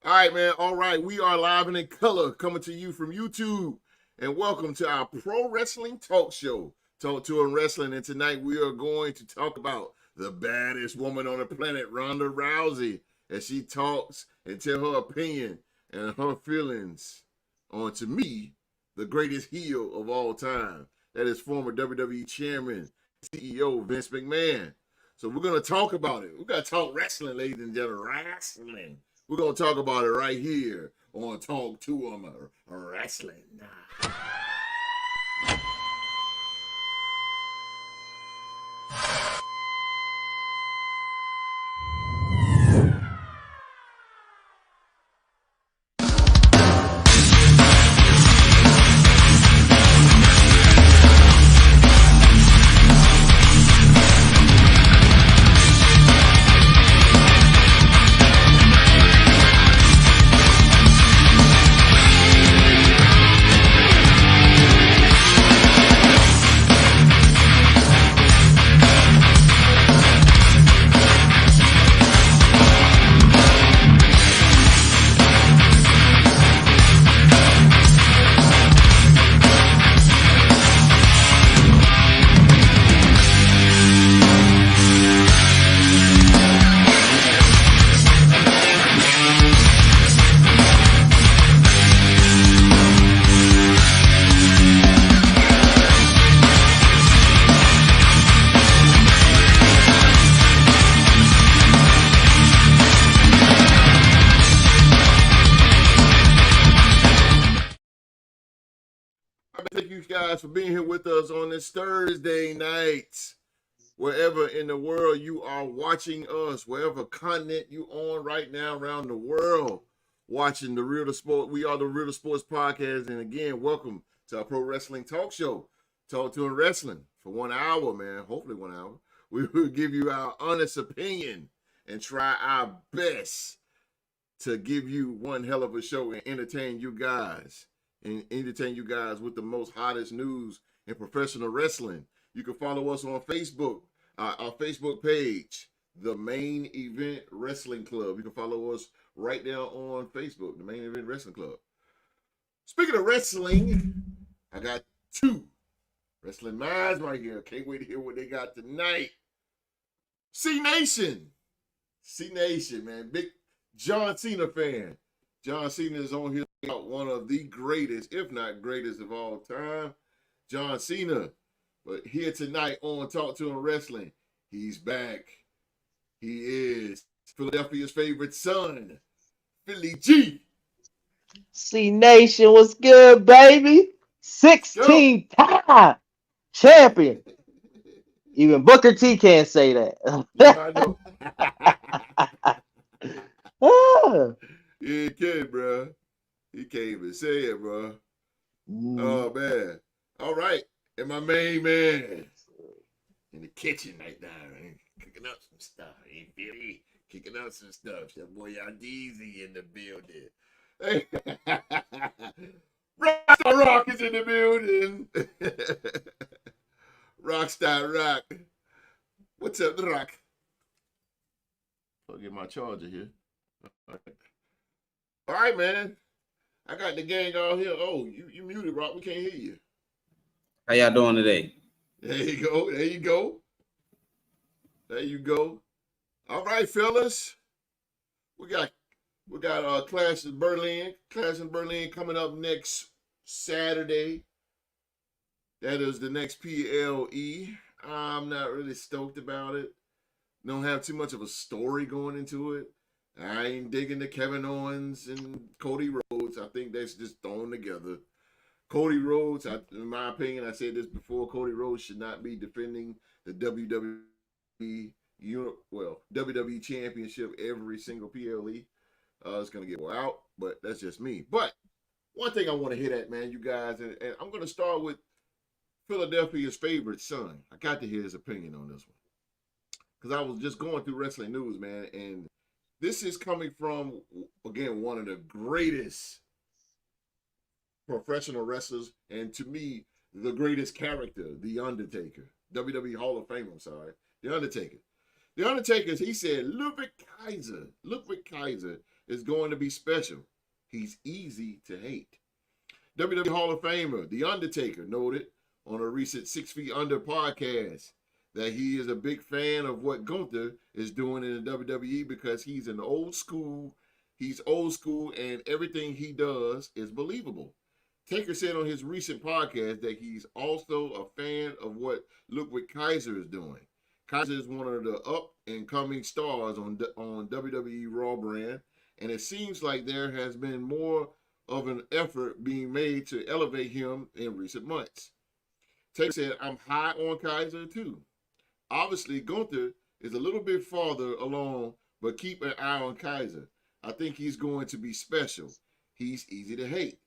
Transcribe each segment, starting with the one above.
All right, man. All right. We are live and in color coming to you from YouTube. And welcome to our pro wrestling talk show, Talk to and Wrestling. And tonight we are going to talk about the baddest woman on the planet, Rhonda Rousey, as she talks and tell her opinion and her feelings on, to me, the greatest heel of all time. That is former WWE Chairman, CEO Vince McMahon. So we're going to talk about it. We're going to talk wrestling, ladies and gentlemen. Wrestling. We're going to talk about it right here on Talk to 'em Wrestling. Thank you guys for being here with us on this Thursday night. Wherever in the world you are watching us, wherever continent you on right now around the world, watching the Real to Sport. We are the Real to Sports Podcast. And again, welcome to our pro wrestling talk show, Talk to and Wrestling, for 1 hour, man. Hopefully 1 hour. We will give you our honest opinion and try our best to give you one hell of a show and entertain you guys. And entertain you guys with the most hottest news in professional wrestling. You can follow us on Facebook, our Facebook page, The Main Event Wrestling Club. You can follow us right now on Facebook, The Main Event Wrestling Club. Speaking of wrestling, I got two wrestling minds right here. Can't wait to hear what they got tonight. C-Nation, man. Big John Cena fan. John Cena is on here, one of the greatest, if not greatest of all time. John Cena. But here tonight on Talk to Him Wrestling, he's back. He is Philadelphia's favorite son, Philly G. C-Nation, what's good, baby? 16-time champion. Even Booker T can't say that. Yeah, I Ah. He can't, bro. He can't even say it, bro. Oh, man. All right. And my main man in the kitchen right now, right? Cooking up some stuff. Hey, Philly, kicking up some stuff. That boy Yandeezy in the building. Hey. Rockstar Rock is in the building. Rockstar Rock. What's up, Rock? I'll get my charger here. All right, man. I got the gang all here. Oh, you muted, Rock. We can't hear you. How y'all doing today? There you go. There you go. There you go. All right, fellas. We got Clash in Berlin. Clash in Berlin coming up next Saturday. That is the next PLE. I'm not really stoked about it. Don't have too much of a story going into it. I ain't digging the Kevin Owens and Cody Rhodes. I think that's just thrown together. Cody Rhodes, in my opinion, I said this before, Cody Rhodes should not be defending the WWE Championship every single PLE. It's going to get out, but that's just me. But one thing I want to hit at, man, you guys, and I'm going to start with Philadelphia's favorite son. I got to hear his opinion on this one. Because I was just going through wrestling news, man, and this is coming from, again, one of the greatest professional wrestlers, and to me, the greatest character, The Undertaker. WWE Hall of Fame, I'm sorry. The Undertaker. The Undertaker, he said, Ludvig Kaiser is going to be special. He's easy to hate. WWE Hall of Famer The Undertaker noted on a recent 6 Feet Under podcast that he is a big fan of what Gunther is doing in the WWE because he's old school, and everything he does is believable. Taker said on his recent podcast that he's also a fan of what Ludvig Kaiser is doing. Kaiser is one of the up and coming stars on WWE Raw brand, and it seems like there has been more of an effort being made to elevate him in recent months. Taker said, I'm high on Kaiser too. Obviously, Gunther is a little bit farther along, but keep an eye on Kaiser. I think he's going to be special. He's easy to hate.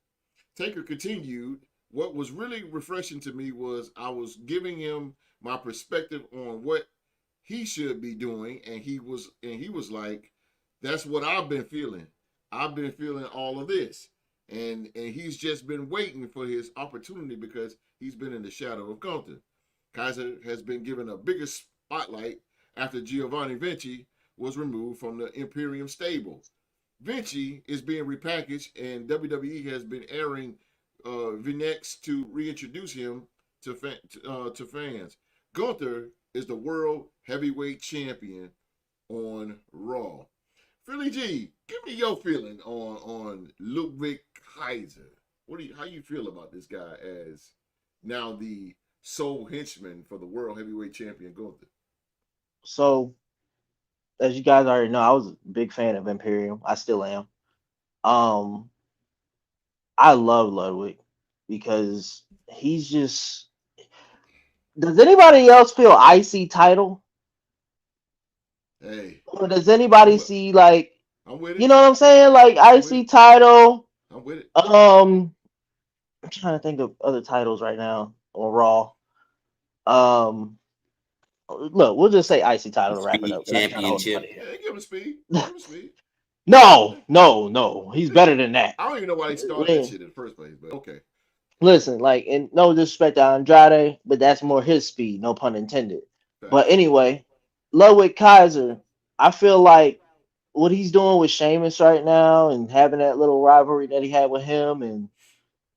Taker continued, what was really refreshing to me was I was giving him my perspective on what he should be doing, and he was like, that's what I've been feeling. I've been feeling all of this. And he's just been waiting for his opportunity because he's been in the shadow of Gunther. Kaiser has been given a bigger spotlight after Giovanni Vinci was removed from the Imperium stable. Vinci is being repackaged, and WWE has been airing vignettes to reintroduce him to fans. Gunther is the world heavyweight champion on Raw. Philly G, give me your feeling on Ludvig Kaiser. How you feel about this guy as now the sole henchman for the world heavyweight champion Gunther? So, as you guys already know, I was a big fan of Imperium. I still am. I love Ludwig because he's just. Does anybody else feel IC title? Hey. Or does anybody see like? I'm with it. You know what I'm saying? Like IC title. I'm with it. I'm trying to think of other titles right now on Raw. Look, we'll just say IC title to wrap it up. Championship. Yeah, give him speed. Give him speed. No. He's better than that. I don't even know why he started that shit in the first place, but okay. Listen, like, and no disrespect to Andrade, but that's more his speed, no pun intended. Right. But anyway, Ludwig Kaiser, I feel like what he's doing with Sheamus right now and having that little rivalry that he had with him and,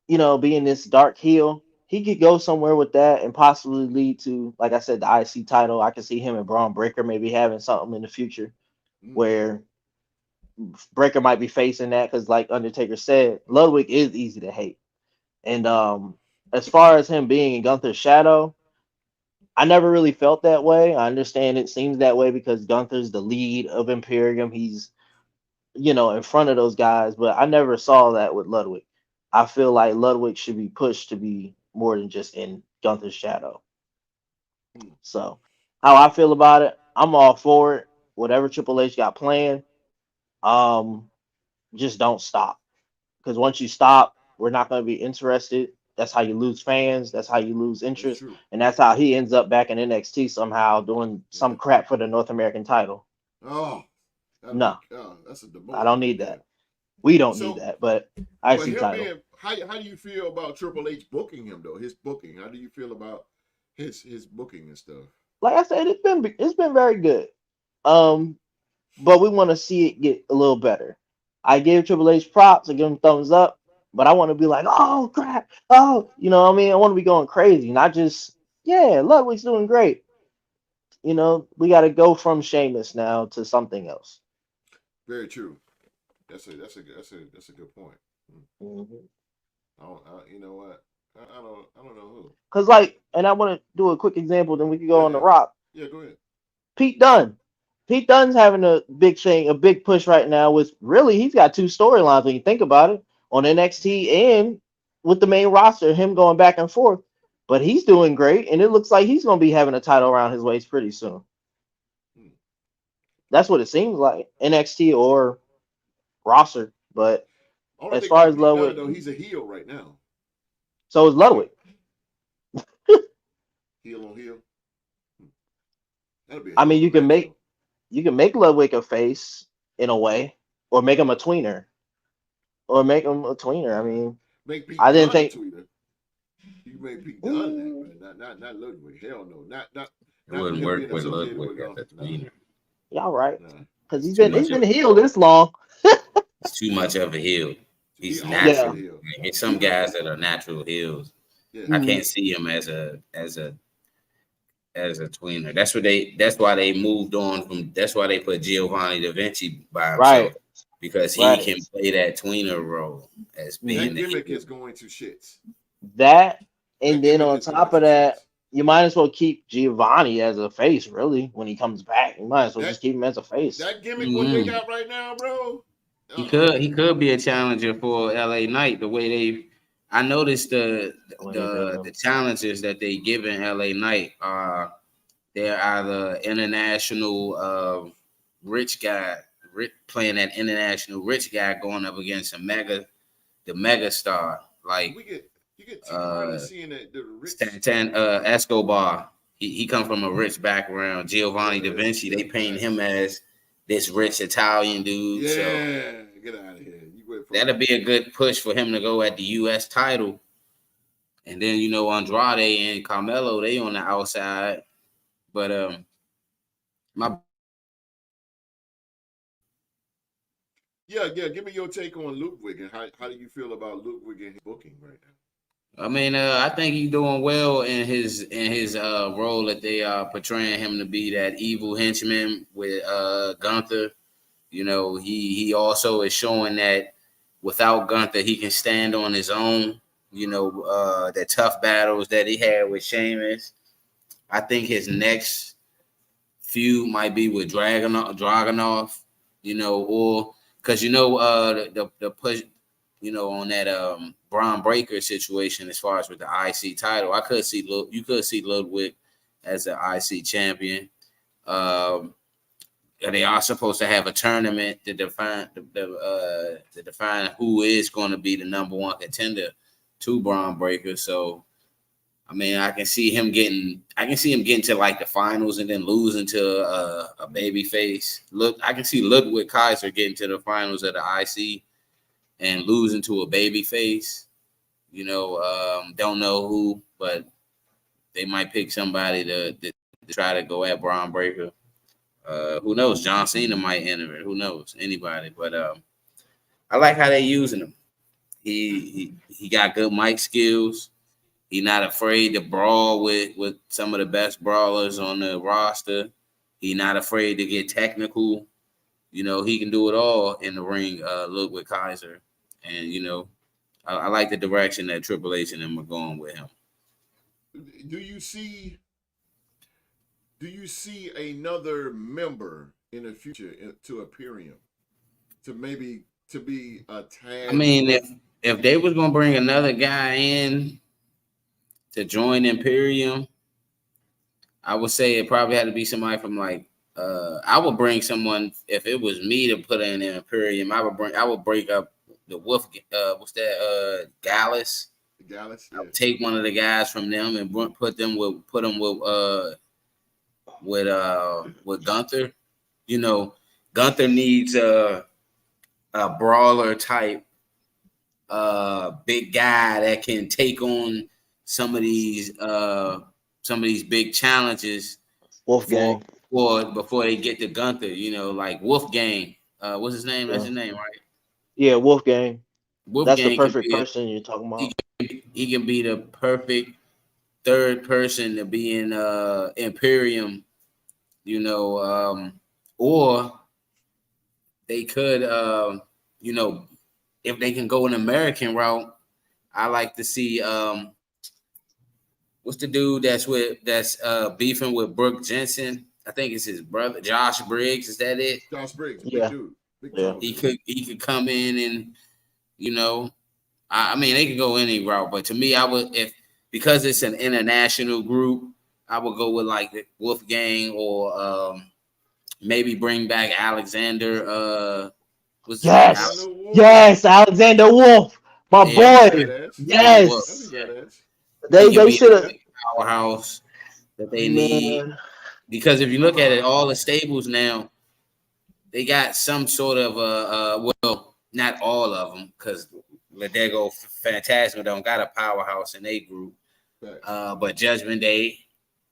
you know, being this dark heel, he could go somewhere with that and possibly lead to, like I said, the IC title. I could see him and Braun Breaker maybe having something in the future where Breaker might be facing that because, like Undertaker said, Ludwig is easy to hate. And as far as him being in Gunther's shadow, I never really felt that way. I understand it seems that way because Gunther's the lead of Imperium. He's, you know, in front of those guys, but I never saw that with Ludwig. I feel like Ludwig should be pushed to be more than just in Gunther's shadow. So, how I feel about it, I'm all for it. Whatever Triple H got planned, just don't stop. Because once you stop, we're not going to be interested. That's how you lose fans. That's how you lose interest. And that's how he ends up back in NXT somehow doing some crap for the North American title. Oh, no. That's a I don't need that. We don't need that, but I see title. How do you feel about Triple H booking him though? His booking. How do you feel about his booking and stuff? Like I said, it's been very good. But we want to see it get a little better. I give Triple H props, I give him thumbs up, but I want to be like, oh crap, oh, you know what I mean? I want to be going crazy, not just, yeah, Ludwig's doing great. You know, we got to go from Sheamus now to something else. Very true. That's a good point. You know what? I don't know who. Cause like, and I want to do a quick example, then we can go on the Rock. Yeah, go ahead. Pete Dunne. Pete Dunne's having a big thing, a big push right now with really, he's got two storylines when you think about it on NXT and with the main roster, him going back and forth. But he's doing great, and it looks like he's going to be having a title around his waist pretty soon. That's what it seems like, NXT or roster. But as far as Ludwig, though, he's a heel right now. So is Ludwig. Heel on heel. I mean, you can make Ludwig a face in a way, or make him a tweener, I mean, I didn't think. You make Pete Dunne that, but not Ludwig. Hell no, not. It wouldn't work with Ludwig at the tweener. Y'all right? Because he's been heel this long. too much of a heel. He He's always a natural. Yeah. heel. There's some guys that are natural heels. Yeah. I Mhm. can't see him as a tweener. That's why they moved on from. That's why they put Giovanni Da Vinci by Right. himself, because he Right. can play that tweener role as being That the gimmick heel. is going to shits. That, That and then gimmick on is going top to of that, shits. you might as well keep Giovanni as a face. Really, when he comes back, you might as well That just keep him as a face. that gimmick, what they Mhm. got right now, bro. He could be a challenger for LA Knight. The way I noticed When they build the him, challenges that they give in LA Knight are they're either international rich guy playing that international rich guy going up against the mega star like We get you get tired of uh seeing the rich. Stan Escobar. He come from a rich background. Giovanni Da Vinci, they paint him Facts. as this rich Italian dude. So Yeah, get out of here. You went from that'll be a good push for him to go at the U.S. title. And then Andrade and Carmelo, they on the outside. But my yeah. Give me your take on Ludwig and how do you feel about Ludwig and his booking right now? I mean, I think he's doing well in his role that they are portraying him to be, that evil henchman with Gunther. He also is showing that without Gunther, he can stand on his own. The tough battles that he had with Sheamus. I think his next feud might be with Dragunov, or because the push, on that Braun Breaker situation as far as with the IC title. You could see Ludwig as the IC champion. They are supposed to have a tournament to define who is going to be the number one contender to Braun Breaker. So I mean, I can see him getting to like the finals and then losing to a baby face. Look, I can see Ludwig Kaiser getting to the finals of the IC and losing to a baby face. Don't know who, but they might pick somebody to try to go at Braun Breaker. Who knows? John Cena might enter it. Who knows? Anybody. But I like how they using him. He got good mic skills. He's not afraid to brawl with some of the best brawlers on the roster. He's not afraid to get technical. He can do it all in the ring, Ludwig Kaiser. And, I like the direction that Triple H and them are going with him. Do you see another member in the future to Imperium to be a tag? I mean, if they was going to bring another guy in to join Imperium, I would say it probably had to be somebody from like I would bring someone if it was me to put in an Imperium. I would break up the Wolf. What's that? Gallus. Gallus, I yeah. would take one of the guys from them and put them with Gunther. Gunther needs a brawler type big guy that can take on some of these big challenges Wolfgang. before they get to Gunther, like Wolfgang. What's his name? That's his name, right? Yeah, Wolfgang. That's the Wolfgang can perfect be person you're talking about. he can be the perfect third person to be in Imperium, or they could if they can go an American route. I like to see what's the dude that's beefing with Brooke Jensen? I think it's his brother, Josh Briggs. Is that it? Josh Briggs, big Yeah. dude, big Yeah. tall He dude. could come in and I mean they could go any route, but to me, I would because it's an international group, I would go with like the Wolfgang or maybe bring back Alexander. What's his name? Yes. Yes, Alexander Wolf, my Yeah, That'd be boy. badass. That'd be Yes. yeah. badass. He can They be should have, a powerhouse that they need. man. Because if you look at it, all the stables now, they got some sort of well, not all of them, because Ladego Fantasma don't got a powerhouse in their group. But Judgment Day,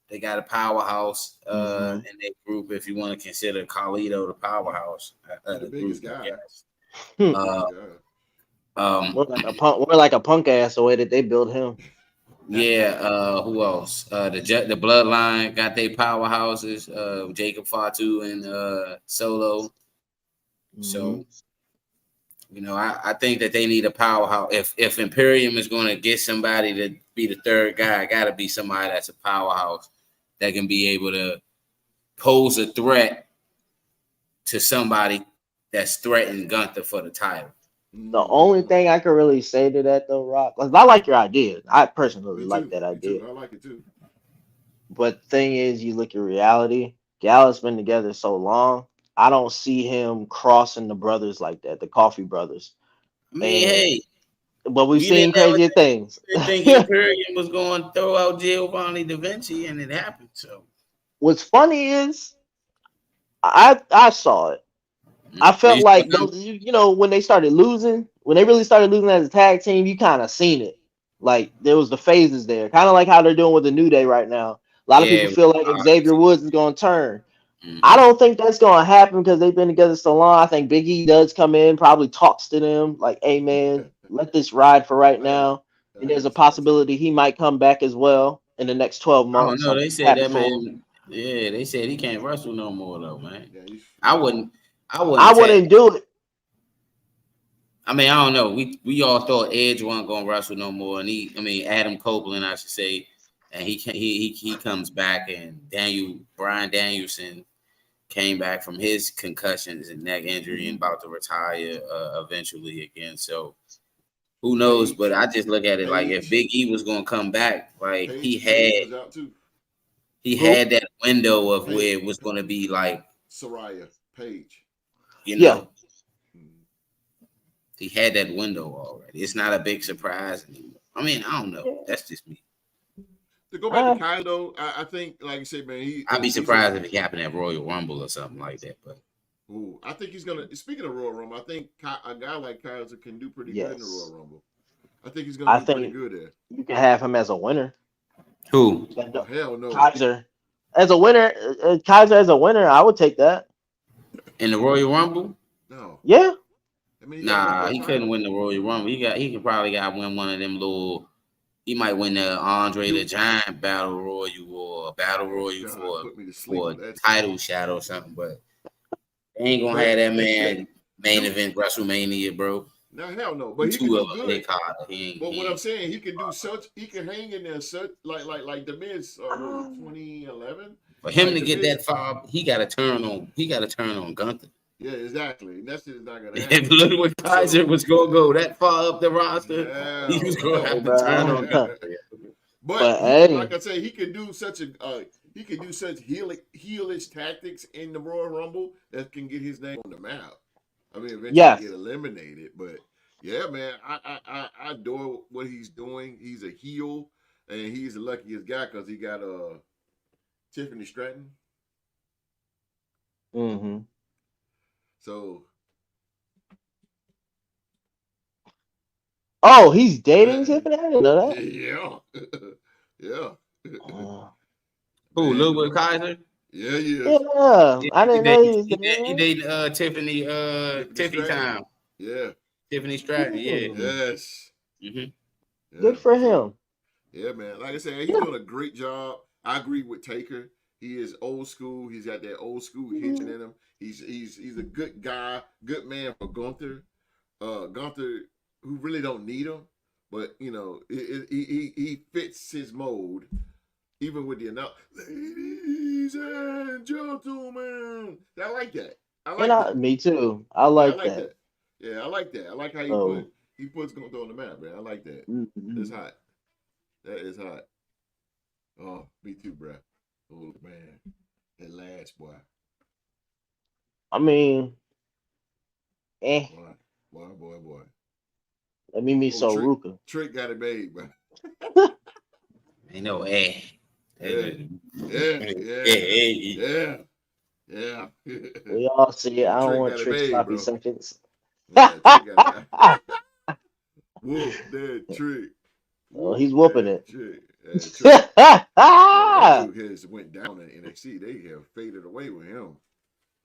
they got a powerhouse in their group. If you want to consider Carlito the powerhouse, The biggest group, guy. yes. Uh, More um, like a punk, more like a punk ass the way that they built him. yeah. Who else? The Bloodline got their powerhouses. Jacob Fatu and Solo. So I think that they need a powerhouse. If Imperium is going to get somebody to be the third guy, got to be somebody that's a powerhouse that can be able to pose a threat to somebody that's threatening Gunther for the title. The only thing I can really say to that though, Rock, 'cause I like your idea. I personally Me like too. that Me too. idea. I like it too. But the thing is, you look at reality. Gallup's been together so long. I don't see him crossing the brothers like that, the Coffee brothers. I mean, And hey, but we've you didn't seen never crazier things. think Imperium was going to throw out Giovanni Da Vinci, and it happened. So What's funny is I saw it. I you felt saw like him? those, when they started losing, when they really started losing as a tag team, you kind of seen it. Like there was the phases there, kind of like how they're doing with the New Day right now. A lot of people Yeah. feel like Xavier Woods is going to turn. I Mm-hmm. don't think that's going to happen because they've been together so long. I think Big E does come in, probably talks to them like, "Hey man, let this ride for right I have now." And I there's have a to see that too. possibility he might come back as well in the next 12 I don't months. know. I'm They said happy that for him. man. Yeah, they said he can't wrestle no more though, man. Yeah, I he's wouldn't. I I wouldn't take. wouldn't do it. I mean, I don't know. We all thought Edge wasn't gonna wrestle no more, and Adam Copeland, I should say, and he comes back, and Brian Danielson came back from his concussions and neck injury and about to retire eventually again. So who knows? But Page. I just look at it like if Page. Big E was gonna come back, like Page is out too. he Who? had that window of Page. where it was gonna be like, Soraya. Page. you Yeah. know, he had that window already. It's not a big surprise anymore. I mean, I don't know. That's just me. To go back to Kyle though, I think, like I said, man, I'd be surprised if it happened at Royal Rumble or something like that. But I think he's gonna. Speaking of Royal Rumble, I think a guy like Kaiser can do pretty good in the Royal Rumble. I think he's gonna I do pretty think good there. you can have him as a winner. who Oh hell no, Kaiser as a winner. Kaiser as a winner, I would take that. in the Royal Rumble? no. Yeah. I mean, he got one Nah, more he couldn't title. win the Royal Rumble. He could probably got win one of them little. He might win the Andre the Giant Battle Royal or a Battle Royal God, put me to sleep for with that title shot or something. But they ain't gonna have But that man main event WrestleMania, bro. no, hell no. But he can Two do of them, good. He But what I'm ain't. saying, he can do such. He can hang in there such like the Miz. What was it 2011? For him Like to the get Miz. that far, he got to turn on. He got to turn on Gunther. Yeah, exactly. And that shit is not gonna If happen. Ludwig Kaiser was gonna go that far up the roster, he was Hell gonna Hey, have to turn bro. on Gunther. But But he can, like hey, I say, he can do such heelish tactics in the Royal Rumble that can get his name on the map. I mean, eventually yes. get eliminated. But yeah, man, I adore what he's doing. He's a heel, and he's the luckiest guy because he got Tiffany Stratton. Mm-hmm. So Oh, he's dating Tiffany? I didn't know that. yeah, yeah, Who, man. Ludwig Kaiser? Yeah, he is. Yeah, Yeah, I didn't know he was he dating. dated Tiffany Tiffany Tiffany Stratton. Time. Yeah. Tiffany Stratton, yeah. Yes. Mm-hmm. Yeah. Good for So him. yeah, man. Like I said, he's doing a great job. I agree with Taker. He is old school. He's got that old school hitching in him. He's a good guy, good man for Gunther. Gunther, who really don't need him, but he fits his mold. Even with the ladies and gentlemen, I like that. I like that. Me too. I Yeah, I like like that. that. Yeah, I like that. I like how So, he puts Gunther on the map, man. I like that. That's mhm. hot. That is hot. Oh, me too, bro. Oh man, that last boy, I mean, eh. boy. Let me meet Oh, Trick, Soruka. Trick got it made, bro. Ain't no Yeah, Hey. yeah. We all see it. Yeah, I don't Trick want got it Trick made, sloppy bro. seconds. Yeah, Trick got it. Whoop that Trick. Oh, Whoop he's whooping that it. Trick. Trick. Man, that dude has went down in NXT. They have faded away with him.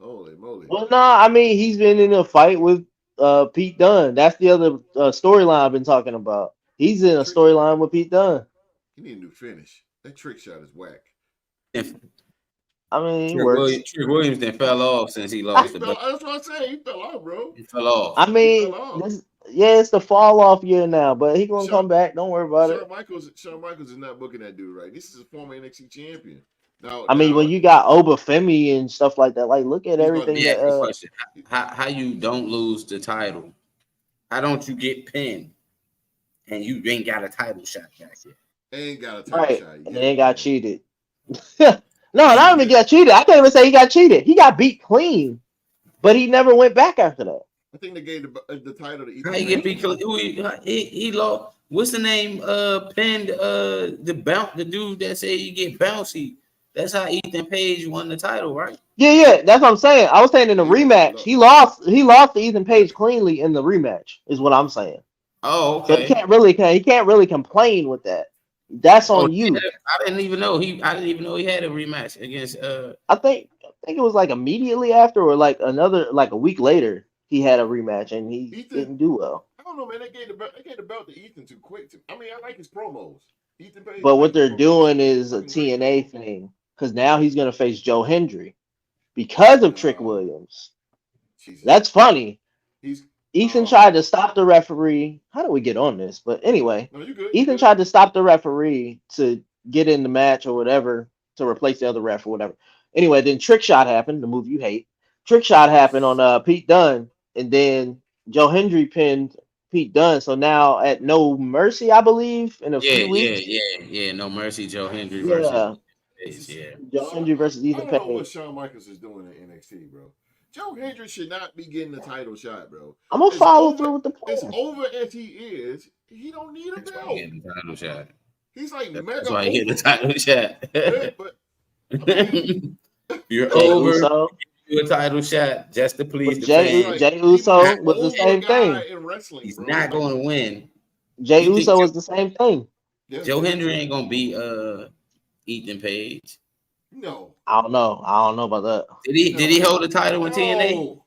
Holy moly. Well, no, I mean he's been in a fight with Pete Dunne. That's the other storyline I've been talking about. He's in a Trick, storyline with Pete Dunne. he need a new finish. That trick shot is whack. If I mean, he works. Trick Williams then fell off since he lost the belt. That's what I'm saying. He fell off, bro. He fell off. I He fell mean, off. it's the fall off year now, but he gonna Shawn- come back. Don't worry about it. Shawn Michaels is not booking that dude right. This is a former NXT champion. Now, I mean, when you got Obafemi and stuff like that, like look at He's about to everything Let me that. ask you a question. How you don't lose the title? How don't you get pinned and you ain't got a title shot back yet? ain't got a title Right, shot. and they ain't got cheated. No, not even got cheated. I can't even say he got cheated. He got beat clean, but he never went back after that. I think they gave the title to Ethan How you get Page. beat? He lost. What's the name? Pinned the dude that said you get bouncy. That's how Ethan Page won the title, right? Yeah, that's what I'm saying. I was saying in the Yeah, rematch, he lost to Ethan Page cleanly in the rematch, is what I'm saying. Oh, So okay. he can't really complain with that. That's on you. I didn't even know he had a rematch against I think it was like immediately after, or like a week later, he had a rematch and he Ethan didn't do well. I don't know, man. They gave the belt to Ethan too quick. I mean, I like his promos. Ethan Page. But I like what his they're promos. doing is a Fucking great TNA promos. thing because now he's gonna face Joe Hendry because of Trick Williams. Jesus. That's funny. He's Ethan tried to stop the referee. How do we get on this? But anyway, no, you good. Ethan tried to stop the referee to get in the match or whatever to replace the other ref or whatever. Anyway, then Trick Shot happened, the move you hate. Trick Shot happened on Pete Dunne, and then Joe Hendry pinned Pete Dunne. So now at No Mercy, I believe, in a few weeks. No Mercy, Joe Hendry versus Yeah, Page, yeah. Joe Hendry versus I Ethan don't know what Page. Shawn Michaels is doing in NXT, bro. Joe Hendry should not be getting the title shot, bro. I'm gonna follow through with the As plan. over as he is, he don't need a That's why belt. he getting the title shot. He's like That's mega why he getting the over. title shot. Yeah, but I mean, You're Jay over. Uso, You a title shot just to please but the it's fans. like Jay he most Uso was the over same guy thing. in wrestling, He's bro. not going to win. Jay You think Uso was the same thing. Yeah, Joe Hendry ain't going to beat Ethan Page? no, I don't know. I don't know about that. Did he hold the title in TNA? no,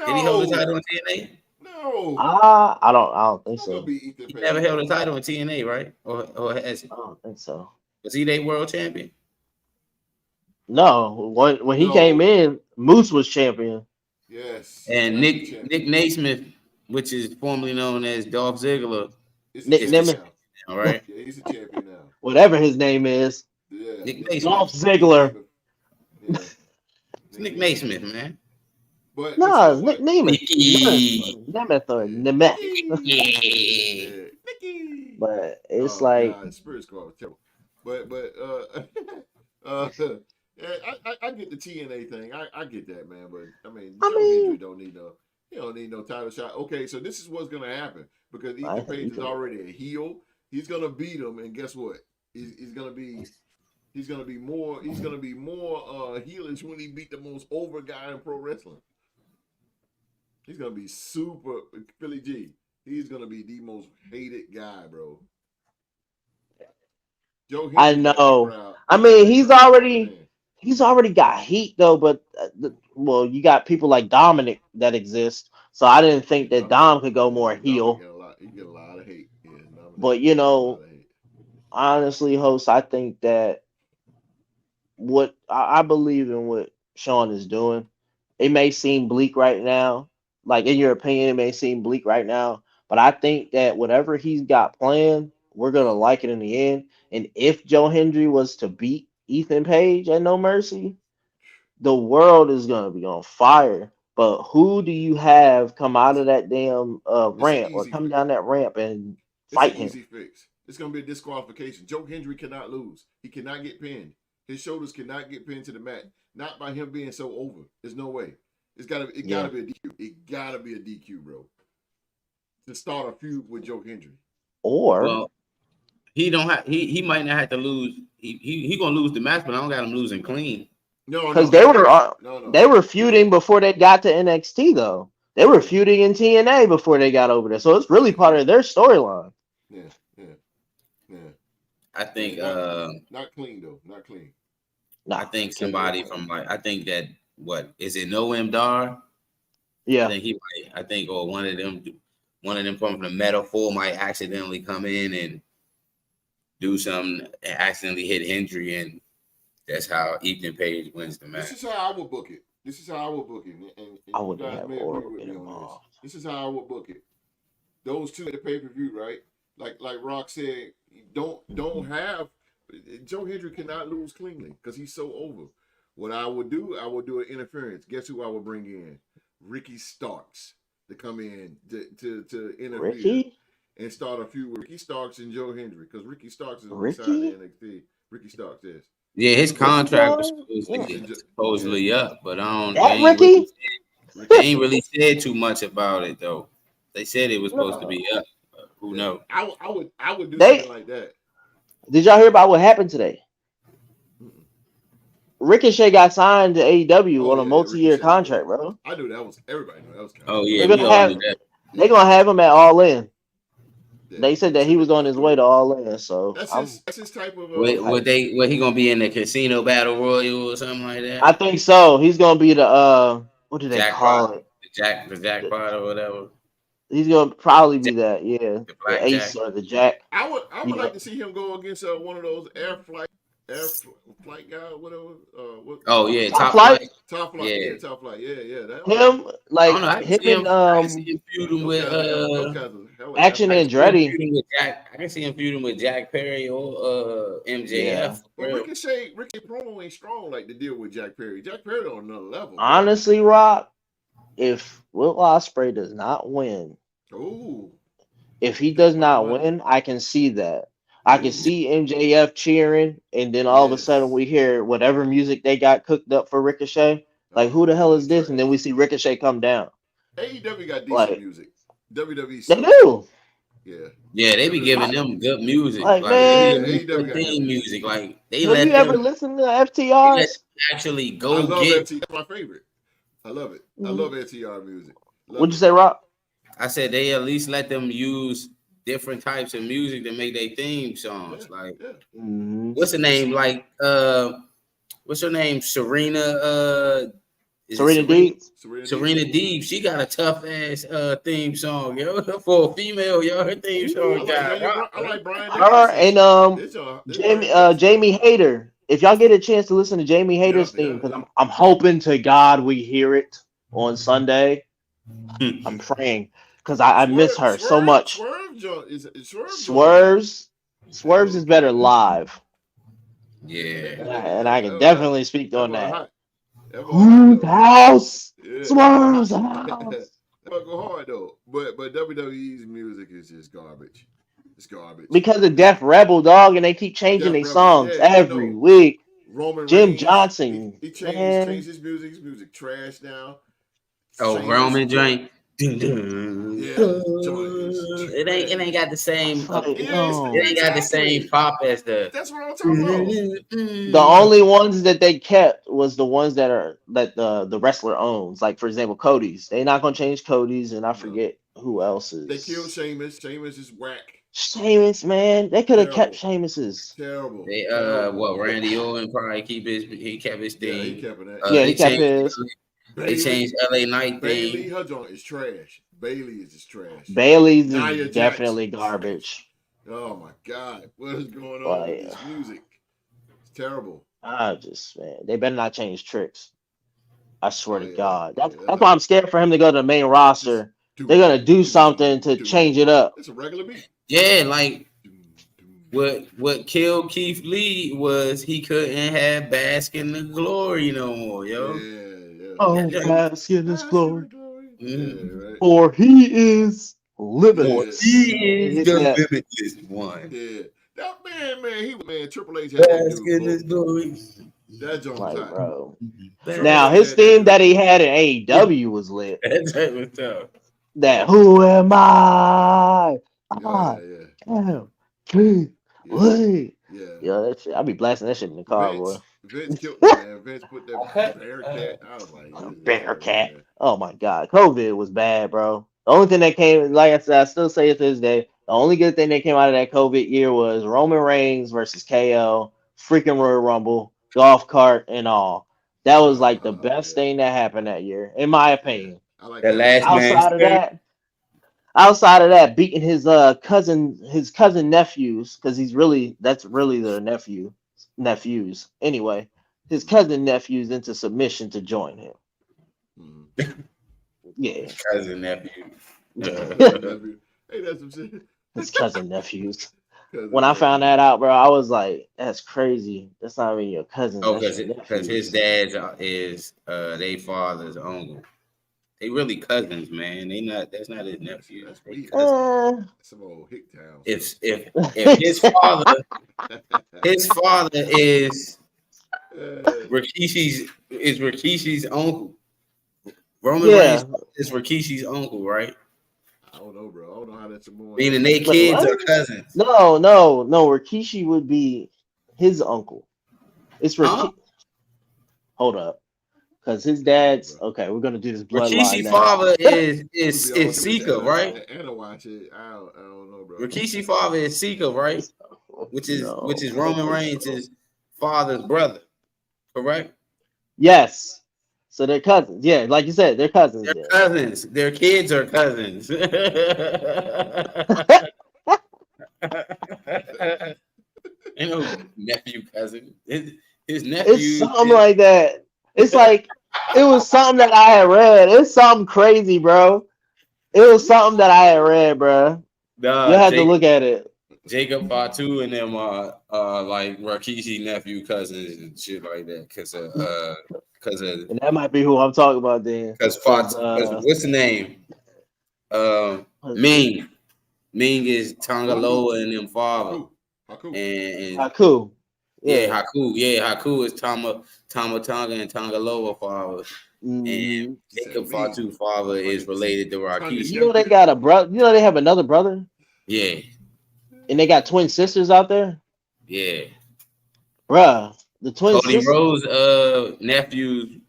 Did he hold the no, title in TNA? no. I don't think He's not gonna so. be Ethan He Page. never held Bro. a title in TNA, right? Or has he? I don't think so. Was he their world champion? No, when he came No. in, Moose was champion. Yes, And that's the Nick champion. Naismith, which is formerly known as Dolph Ziggler, He's a Nick is the champion Nemeth, now. champion, right? Yeah, he's a champion now. whatever his name is, Yeah, Nick Dolph Naismith. Ziggler. Yeah, It's Nick Naismith, man. But you No, know it's Nick what? Nemeth. Nicky. Nemeth or Yeah. Nemeth. Yeah. Yeah, Nikki. But it's Oh like, God, Spirit Squad was terrible. But yeah, I get the TNA thing. I get that, man. But I mean, I Joe Hendry mean, don't need no title shot. Okay, so this is what's gonna happen because I Ethan think Page is Ethan. already a heel. He's gonna beat him, and guess what? He's gonna be more heelish when he beat the most over guy in pro wrestling. He's gonna be super Philly G. He's gonna be the most hated guy, bro. Joe I Hendry got that know. crowd. I He got mean, that crowd palm in hand. he's already got heat though. But well, you got people like Dominic that exist. So I didn't Yeah, think that Dom could go more Dominic heel. get a lot. He get a lot of hate. Yeah, Dominic But get a lot of hate. honestly, host, I think that what I believe in what Sean is doing. It may seem bleak right now. Like in your opinion, it may seem bleak right now. But I think that whatever he's got planned, we're gonna like it in the end. And if Joe Hendry was to beat Ethan Page at No Mercy, the world is gonna be on fire. But who do you have come out of that damn It's an ramp or easy come fix. down that ramp and It's an fight him? easy fix. It's gonna be a disqualification. Joe Hendry cannot lose. He cannot get pinned. His shoulders cannot get pinned to the mat. Not by him being so over. There's no way. It Yeah. gotta be a DQ. It gotta be a DQ, bro. To start a feud with Joe Hendry. Or Well, he don't have he might not have to lose. He gonna lose the match, but I don't got him losing clean. No, because no, no, no, no, no. they were feuding before they got to NXT though. They were feuding in TNA before they got over there, so it's really part of their storyline. Yeah, yeah, yeah. I think Not clean though. Not clean. Nah, I think somebody from I think that what is it Noam Dar? Yeah. I think, or one of them from the metal four might accidentally come in and do something and accidentally hit Hendry, and that's how Ethan Page wins the match. This is how I would book it. And I you wouldn't guys have may agree Oral with get me on this. involved. This is how I would book it. Those two at the pay-per-view, right? Like Rock said, don't have Joe Hendry cannot lose cleanly because he's so over. What I would do an interference. Guess who I would bring in? Ricky Starks to come in to interfere Ricky? and start a feud with Ricky Starks and Joe Hendry because Ricky Starks is on the side Ricky? of NXT. Ricky Starks is. Yeah, his contract was Yeah. supposedly up, but I don't. That Ricky? They ain't really said too much about it though. They said it was supposed to be up. Who knows? I would do something like that. Did y'all hear about what happened today? Ricochet got signed to AEW on a multi-year contract, bro. I knew that was everybody knew that was coming. Oh yeah, we all knew that. They're gonna have him at All In. Yeah, they said that he was on his way to All In, so that's his type of. What he gonna be in the Casino Battle Royal or something like that? I think so. He's gonna be the what do they call it? The jackpot or whatever. He's gonna probably be that, yeah. The ace or the jack. I would like to see him go against one of those air flight guy, whatever. Oh yeah, top flight. Top flight. Yeah, top flight. Yeah. That him like I him and I can see him feuding with Action Andretti. I can see him feuding with Jack Perry or MJF. Yeah. But Ricochet promo ain't strong like to deal with Jack Perry. Jack Perry on another level. Honestly, Rock, if Will Ospreay does not win, if he does not win, I can see that. I can see MJF cheering, and then all of a sudden we hear whatever music they got cooked up for Ricochet. Like, who the hell is this? And then we see Ricochet come down. AEW got decent music. WWE they do. Yeah, they be giving them good music. Like man, good theme music. Like they have you ever listened to FTRs? Actually, go I love get. FTR. That's my favorite. I love it. I love FTR music. What'd you say, Rock? I said they at least let them use different types of music to make their theme songs. What's the name? Like, what's her name? Serena. Serena Deeb. Serena Deeb. She got a tough ass theme song, yo. For a female, yo, her theme song. I like Brian. Her and Jamie Hayter. If y'all get a chance to listen to Jamie Hayter's theme, because I'm hoping to God we hear it on Sunday. I'm praying. Because I miss her so much. Swerves is better live. Yeah. And I can definitely speak on that. Whose house? Swerve's house. Go hard though. But WWE's music is just garbage. It's garbage. Because of Def Rebel, dog, and they keep changing their songs every week. Jim Johnson. He changed his music. His music trash now. Oh, Roman Drain. It ain't got the same. It ain't got the same pop as the. That's what I'm talking about. The only ones that they kept was the ones that the wrestler owns. Like for example, Cody's. They're not gonna change Cody's, and I forget who else is. They killed Sheamus. Sheamus is whack. Sheamus, man, they could have kept Sheamus's. Terrible. They Randy Orton probably he kept his thing. Yeah, he kept it. He kept his. They changed LA Knight thing. Bailey, her joint is trash. Bailey is just trash. Bailey's is definitely garbage. Oh my God, what is going on with this music? It's terrible. They better not change tricks. I swear to God. That's why I'm scared for him to go to the main roster. They're gonna do something to change it up. It's a regular beat. Yeah, like what killed Keith Lee was he couldn't have Bask in the Glory no more, yo. Yeah. Oh, bask in his glory. For he is limitless. He is the limitless one. Yeah. That man, Triple H had Bask in his glory. That joint was hot. Bro. Now his theme that he had in AEW was lit. That was tough. That who am I? I am Keith Lee. Yeah. Yo, that shit, I'll be blasting that shit in the car, boy. Vince killed man. Vince put that Bearcat. I was like, Bearcat. Oh my God, COVID was bad, bro. The only thing that came, like I said, I still say it to this day. The only good thing that came out of that COVID year was Roman Reigns versus KO, freaking Royal Rumble, golf cart, and all. That was like the best thing that happened that year, in my opinion. I like The that one. last man Outside of that, beating his cousin nephews, because that's really their nephews. Anyway, his cousin nephews into submission to join him. Mhm. Yeah. cousin nephew. Cousin nephew. Hey, that's some shit. His cousin nephews. When Cousin I found nephew. that out, bro, I was like, that's crazy. That's not even your cousins, Oh, that's your because his nephews. dad is they father's uncle. They really cousins, man. They not. That's not his nephew. That's They weird. cousins. Uh, That's some old Hicktown If stuff. if if his father is Rikishi's uncle. Roman Reigns yeah. is Rikishi's uncle, right? I don't know, bro. I don't know how that Samoan Meaning accent they Wait, works. kids what? are cousins. No. Rikishi would be his uncle. It's Huh? Rikishi. Hold up. Because his I don't know, dad's bro. okay, we're gonna do this bloodline Rikishi now. father is I'm gonna be is honest is with you, Sika, right? and watch it. I don't know, bro. Rikishi father is Sika, right? Which is No, I don't Roman think so. Reigns' father's brother, correct? yes. So they're cousins. Yeah, like you said, they're cousins They're then. cousins. Their kids are cousins. Ain't no nephew cousin. His It's nephew something is like that. It's like it was something that I had read. It's something crazy, bro. It was something that I had read, bro. You nah, had to look at it. Jacob Fatu and them like Rikishi nephew cousins and shit like that And that might be who I'm talking about then. because Cause Fatu, what's the name? Ming. Ming is Haku. Tongaloa and them father. Haku. Haku. And Haku. yeah, Yeah. Haku. Yeah, Haku is Tama Tonga and Tongaloa father. And Hmm. He said Jacob me. Fatu father Like is related to Tongan You Rikishi. know they nephew. got a brother. You know they have another brother, Yeah, and they got twin sisters out there, yeah. bruh. The twin Cody sisters. Rhodes nephew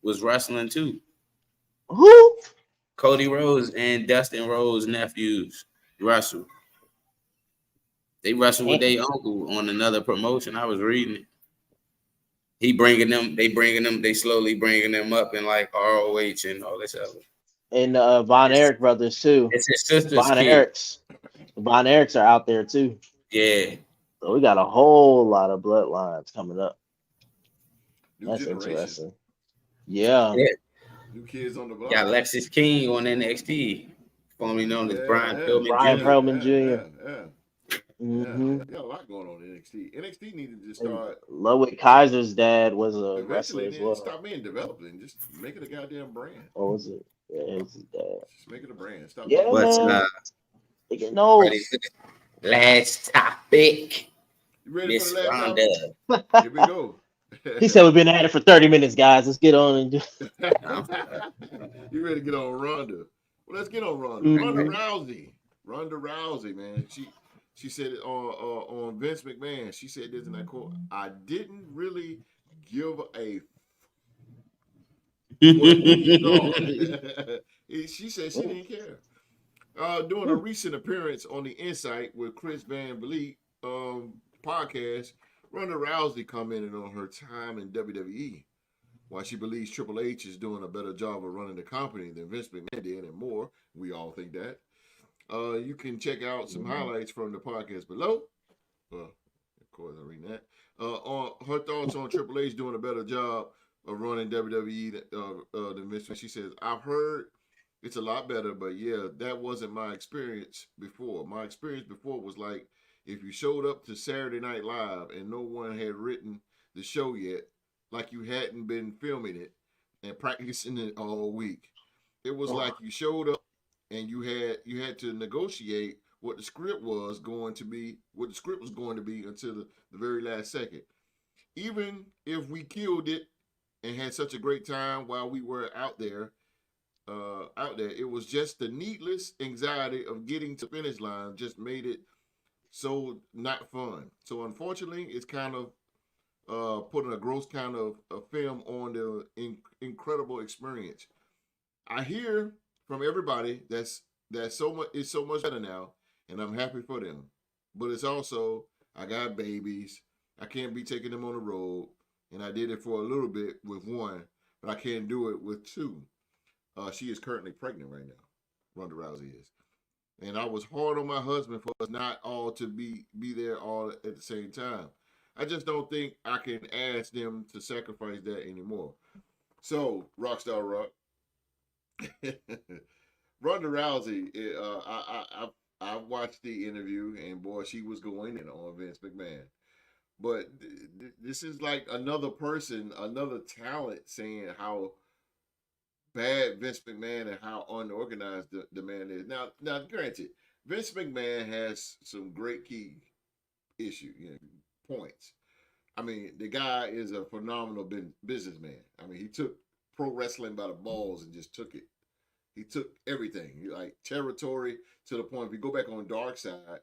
was wrestling too. Who? Cody Rhodes and Dustin Rhodes nephews wrestle. They wrestle with Damn. their uncle on another promotion. I was reading it. He bringing them. They bringing them. They slowly bringing them up in like ROH and all this other. And Von It's, Erich brothers too. it's his sister's Von kid. Erichs. Von Erichs are out there too. Yeah. So we got a whole lot of bloodlines coming up. New That's generation. interesting. Yeah. Yeah. New kids on the Got block. Lexis King on NXT, formerly known as Yeah, Brian yeah, Pillman Brian yeah, Jr. Perlman yeah, Jr. yeah, yeah. Yeah, Hmm. they got a lot going on in NXT. NXT needed to And start Ludwig Kaiser's dad was a wrestler eventually as then well. stop being developed and just make it a goddamn brand. Or was it? Yeah, it was his dad. Just make it a brand. Stop being Yeah, What's man. They getting ready old. for the last topic? you ready for the Miss last Rhonda. topic? Here we go. He said we've been at it for 30 minutes, guys. Let's get on and do. I'm You ready to get on Rhonda? Well, let's get on Rhonda. Rhonda Mhm. Rousey. Rhonda Rousey, man. She said it on Vince McMahon. She said this, and I quote: "I didn't really give a what he thought." She said she didn't care. During a recent appearance on the Insight with Chris Van Vliet podcast, Ronda Rousey commented on her time in WWE, why she believes Triple H is doing a better job of running the company than Vince McMahon did, and more. We all think that. You can check out some highlights from the podcast below. Of course, I read that. On her thoughts on Triple H doing a better job of running WWE than Vince. She says, "I've heard it's a lot better, but yeah, that wasn't my experience before. My experience before was like if you showed up to Saturday Night Live and no one had written the show yet, like you hadn't been filming it and practicing it all week. It was like you showed up and you had to negotiate what the script was going to be, what the script was going to be until the very last second. Even if we killed it and had such a great time while we were out there, it was just the needless anxiety of getting to the finish line just made it so not fun. So unfortunately, it's kind of putting a gross kind of a film on the incredible experience. I hear from everybody that's so much it's so much better now, and I'm happy for them. But it's also I got babies. I can't be taking them on the road, and I did it for a little bit with one, but I can't do it with two. She is currently pregnant right now. Ronda Rousey is. And I was hard on my husband for us not all to be there all at the same time. I just don't think I can ask them to sacrifice that anymore. So, Rockstar Rock, Ronda Rousey, I watched the interview, and boy, she was going in on Vince McMahon. But this is like another person, another talent saying how bad Vince McMahon and how unorganized the man is. Now, granted, Vince McMahon has some great key points. I mean, the guy is a phenomenal businessman. I mean, he took pro wrestling by the balls and just took it. He took everything, like territory, to the point. If you go back on Dark Side,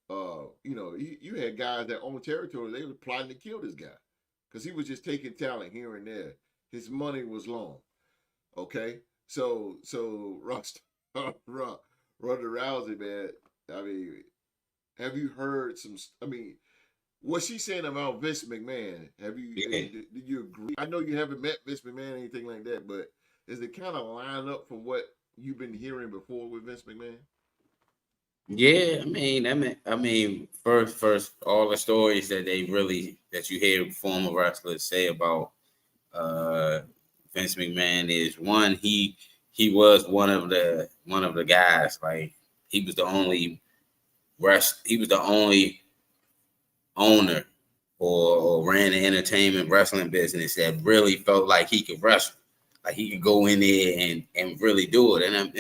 you had guys that owned territory. They were plotting to kill this guy because he was just taking talent here and there. His money was long. Okay, so Rockstar Ronda Rousey, man. I mean, have you heard some? I mean, what she's saying about Vince McMahon? Have you? Yeah. Do you agree? I know you haven't met Vince McMahon or anything like that, but does it kind of line up from what you've been hearing before with Vince McMahon? Yeah, I mean, first, all the stories that you hear former wrestlers say about Vince McMahon is one. He was one of the guys. Like he was the only owner or ran the entertainment wrestling business that really felt like he could wrestle, like he could go in there and really do it. And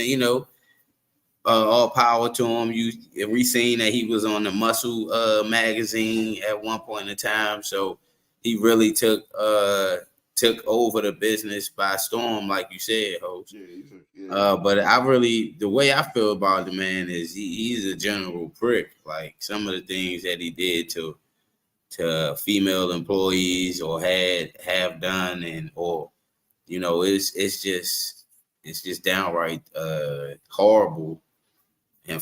all power to him. We seen that he was on the Muscle magazine at one point in time, so he really took over the business by storm, like you said, host. But the way I feel about the man is he's a general prick. Like some of the things that he did to female employees or have done, it's just downright horrible. And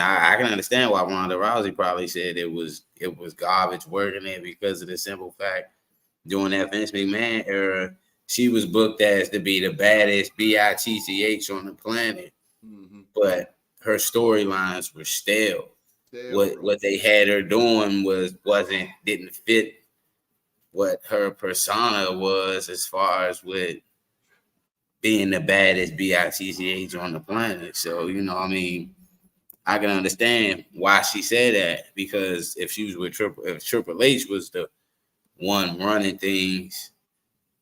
I can understand why Ronda Rousey probably said it was garbage working there, because of the simple fact, during that Vince McMahon era, she was booked as to be the baddest bitch on the planet, but her storylines were stale. What they had her doing didn't fit what her persona was, as far as with being the baddest bitch on the planet. So I can understand why she said that, because if she was with if Triple H was the one running things,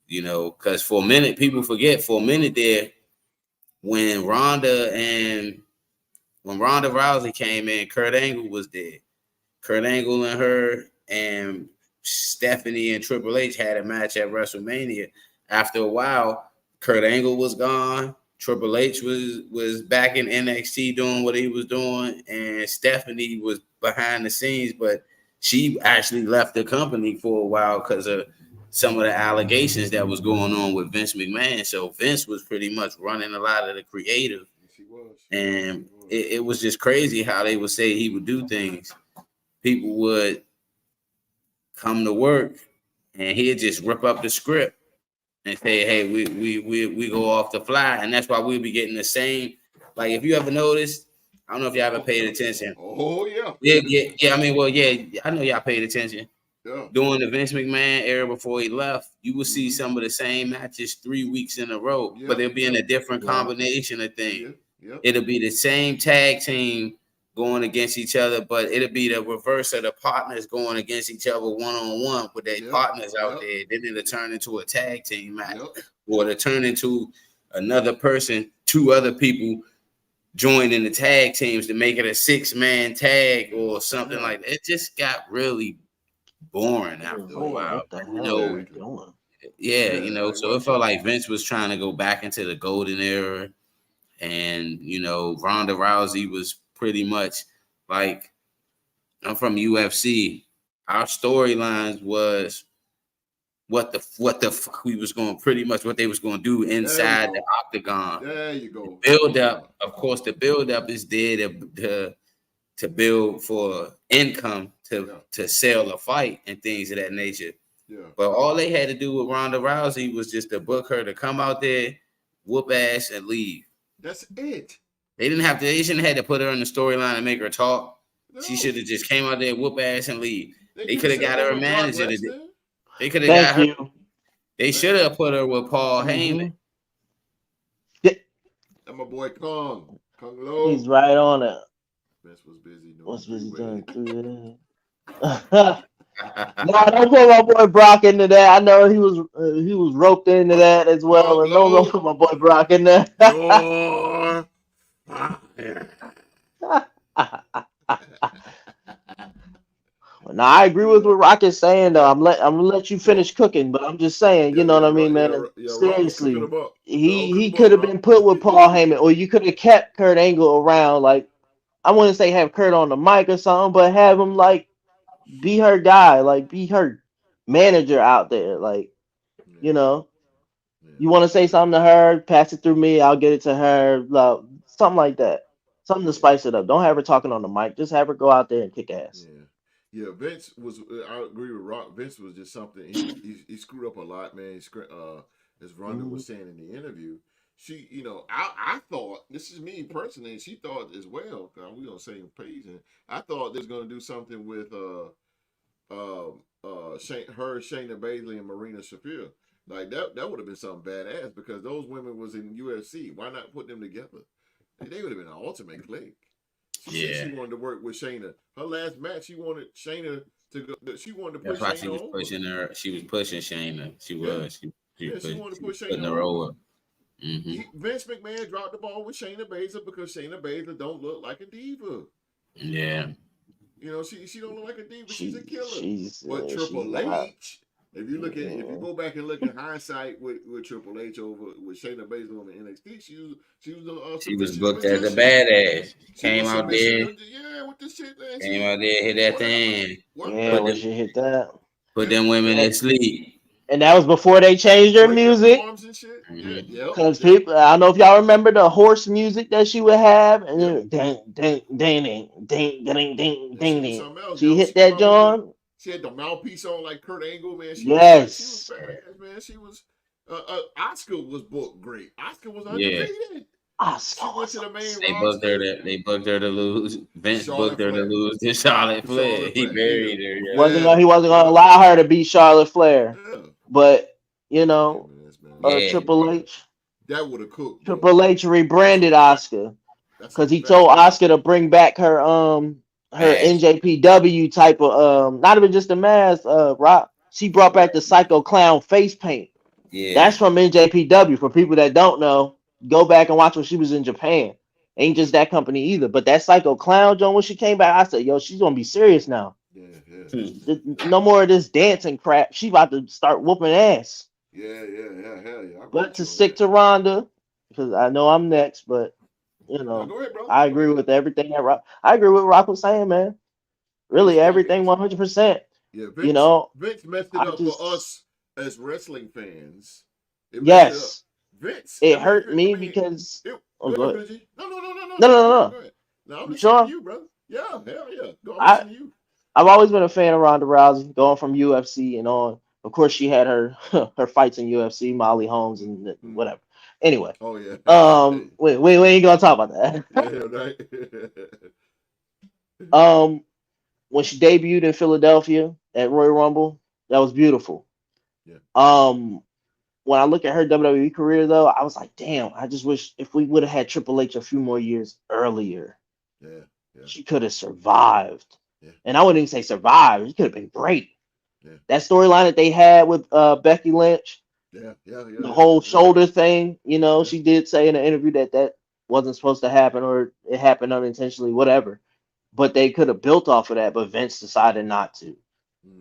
because for a minute, people forget for a minute there, when Ronda Rousey came in, Kurt Angle was there. Kurt Angle and her and Stephanie and Triple H had a match at WrestleMania. After a while, Kurt Angle was gone. Triple H was back in NXT doing what he was doing, and Stephanie was behind the scenes, but she actually left the company for a while because of some of the allegations that was going on with Vince McMahon. So Vince was pretty much running a lot of the creative. Yes, he was. And it was just crazy how they would say he would do things. People would come to work and he'd just rip up the script and say, hey, we go off the fly. And that's why we'll be getting the same. Like, if you ever noticed, I don't know if y'all ever paid attention. Oh, yeah. Yeah. I know y'all paid attention. Yeah. During the Vince McMahon era before he left, you will see some of the same matches 3 weeks in a row, but they'll be in a different combination of things. It'll be the same tag team going against each other, but it'll be the reverse of the partners going against each other one-on-one with their partners out there. Then it'll turn into a tag team match, or it'll turn into another person, 2 other people joining the tag teams to make it a 6-man tag or something like that. It just got really boring after a while. What the hell are we doing? So it felt like Vince was trying to go back into the golden era, and Ronda Rousey was pretty much like, I'm from UFC. Our storylines was what the fuck we was going, pretty much what they was going to do inside the octagon. There you go. Build up, of course. The build up is there to build for income to sell a fight and things of that nature. Yeah. But all they had to do with Ronda Rousey was just to book her to come out there, whoop ass, and leave. That's it. They didn't have to. They shouldn't have had to put her in the storyline and make her talk. No. She should have just came out there, whoop ass, and leave. They could have said got her a over Brock manager. Lesnar. They could have Thank got her. you. They should have put her with Paul Heyman. And my boy Kong Lo. He's right on it. Vince was busy doing. What's busy doing? No, don't put my boy Brock into that. I know he was roped into that as well, and don't put my boy Brock in there. Now I agree with what Rock is saying though. I'm gonna let you finish cooking, but I'm just saying, you know what I mean, man. Seriously, he could have been put with Paul Heyman, or you could have kept Kurt Angle around. Like, I wouldn't say have Kurt on the mic or something, but have him like be her guy, like be her manager out there. Like, you know, you want to say something to her, pass it through me, I'll get it to her. Something like that. Something to spice it up. Don't have her talking on the mic. Just have her go out there and kick ass. Yeah, Vince was. I agree with Rock. Vince was just something. He screwed up a lot, man. As Rhonda was saying in the interview, she, I thought, this is me personally. She thought as well. We on the same page, and I thought they was gonna do something with Shayna Baszler and Marina Shafir. Like that would have been something badass because those women was in UFC. Why not put them together? They would have been an ultimate clique. She wanted to work with Shayna. Her last match, she wanted Shayna to go. She wanted to push Shayna. That's why she was pushing her. She was pushing Shayna. She was. She wanted to push Shayna putting her over. Vince McMahon dropped the ball with Shayna Baszler because Shayna Baszler don't look like a diva. Yeah. She don't look like a diva. She's a killer. But Triple H. If you go back and look at hindsight with Triple H over with Shayna Baszler on the NXT, she was booked as a badass. Came out there, with this shit. Came out there, hit that thing. Yeah, when she hit that, put them women to sleep. And that was before they changed their music. Because people, I don't know if y'all remember the horse music that she would have, and then ding, ding, ding, ding, ding, ding, ding, ding, ding. She hit that, John. She had the mouthpiece on like Kurt Angle, man. She was badass, man. She was. Oscar was booked great. Oscar was undefeated. Oscar went to the main roster. They booked her to lose. Vince booked her to lose to Charlotte Flair. He buried her. He wasn't gonna allow her to beat Charlotte Flair. Yeah. But Triple H. That would have cooked. Triple H rebranded Oscar because he told Oscar to bring back her NJPW type of not even just a mask. Rock. She brought back the Psycho Clown face paint. Yeah, that's from NJPW. For people that don't know, go back and watch when she was in Japan. Ain't just that company either. But that Psycho Clown Joan, when she came back, I said, yo, she's gonna be serious now. No more of this dancing crap. She about to start whooping ass. Hell yeah. But to stick to Rhonda, because I know I'm next, but go ahead, bro. I agree with everything that Rock. I agree with Rock was saying, man. Really, everything 100%. Yeah, Vince messed it up for us as wrestling fans. Yes. Vince. It hurt me because. No. No, I'm listening to you, bro. Yeah, hell yeah. Go, I'm listening to you. I've always been a fan of Rhonda Rousey, going from UFC and on. Of course, she had her fights in UFC, Molly Holmes and whatever. Anyway. Oh yeah. We ain't gonna talk about that. Right. When she debuted in Philadelphia at Royal Rumble, that was beautiful. Yeah. When I look at her WWE career, though, I was like, damn, I just wish if we would have had Triple H a few more years earlier. Yeah. She could have survived. Yeah. And I wouldn't even say survived. She could have been great. Yeah. That storyline that they had with Becky Lynch, the whole shoulder thing, she did say in an interview that wasn't supposed to happen or it happened unintentionally, whatever. But they could have built off of that, but Vince decided not to.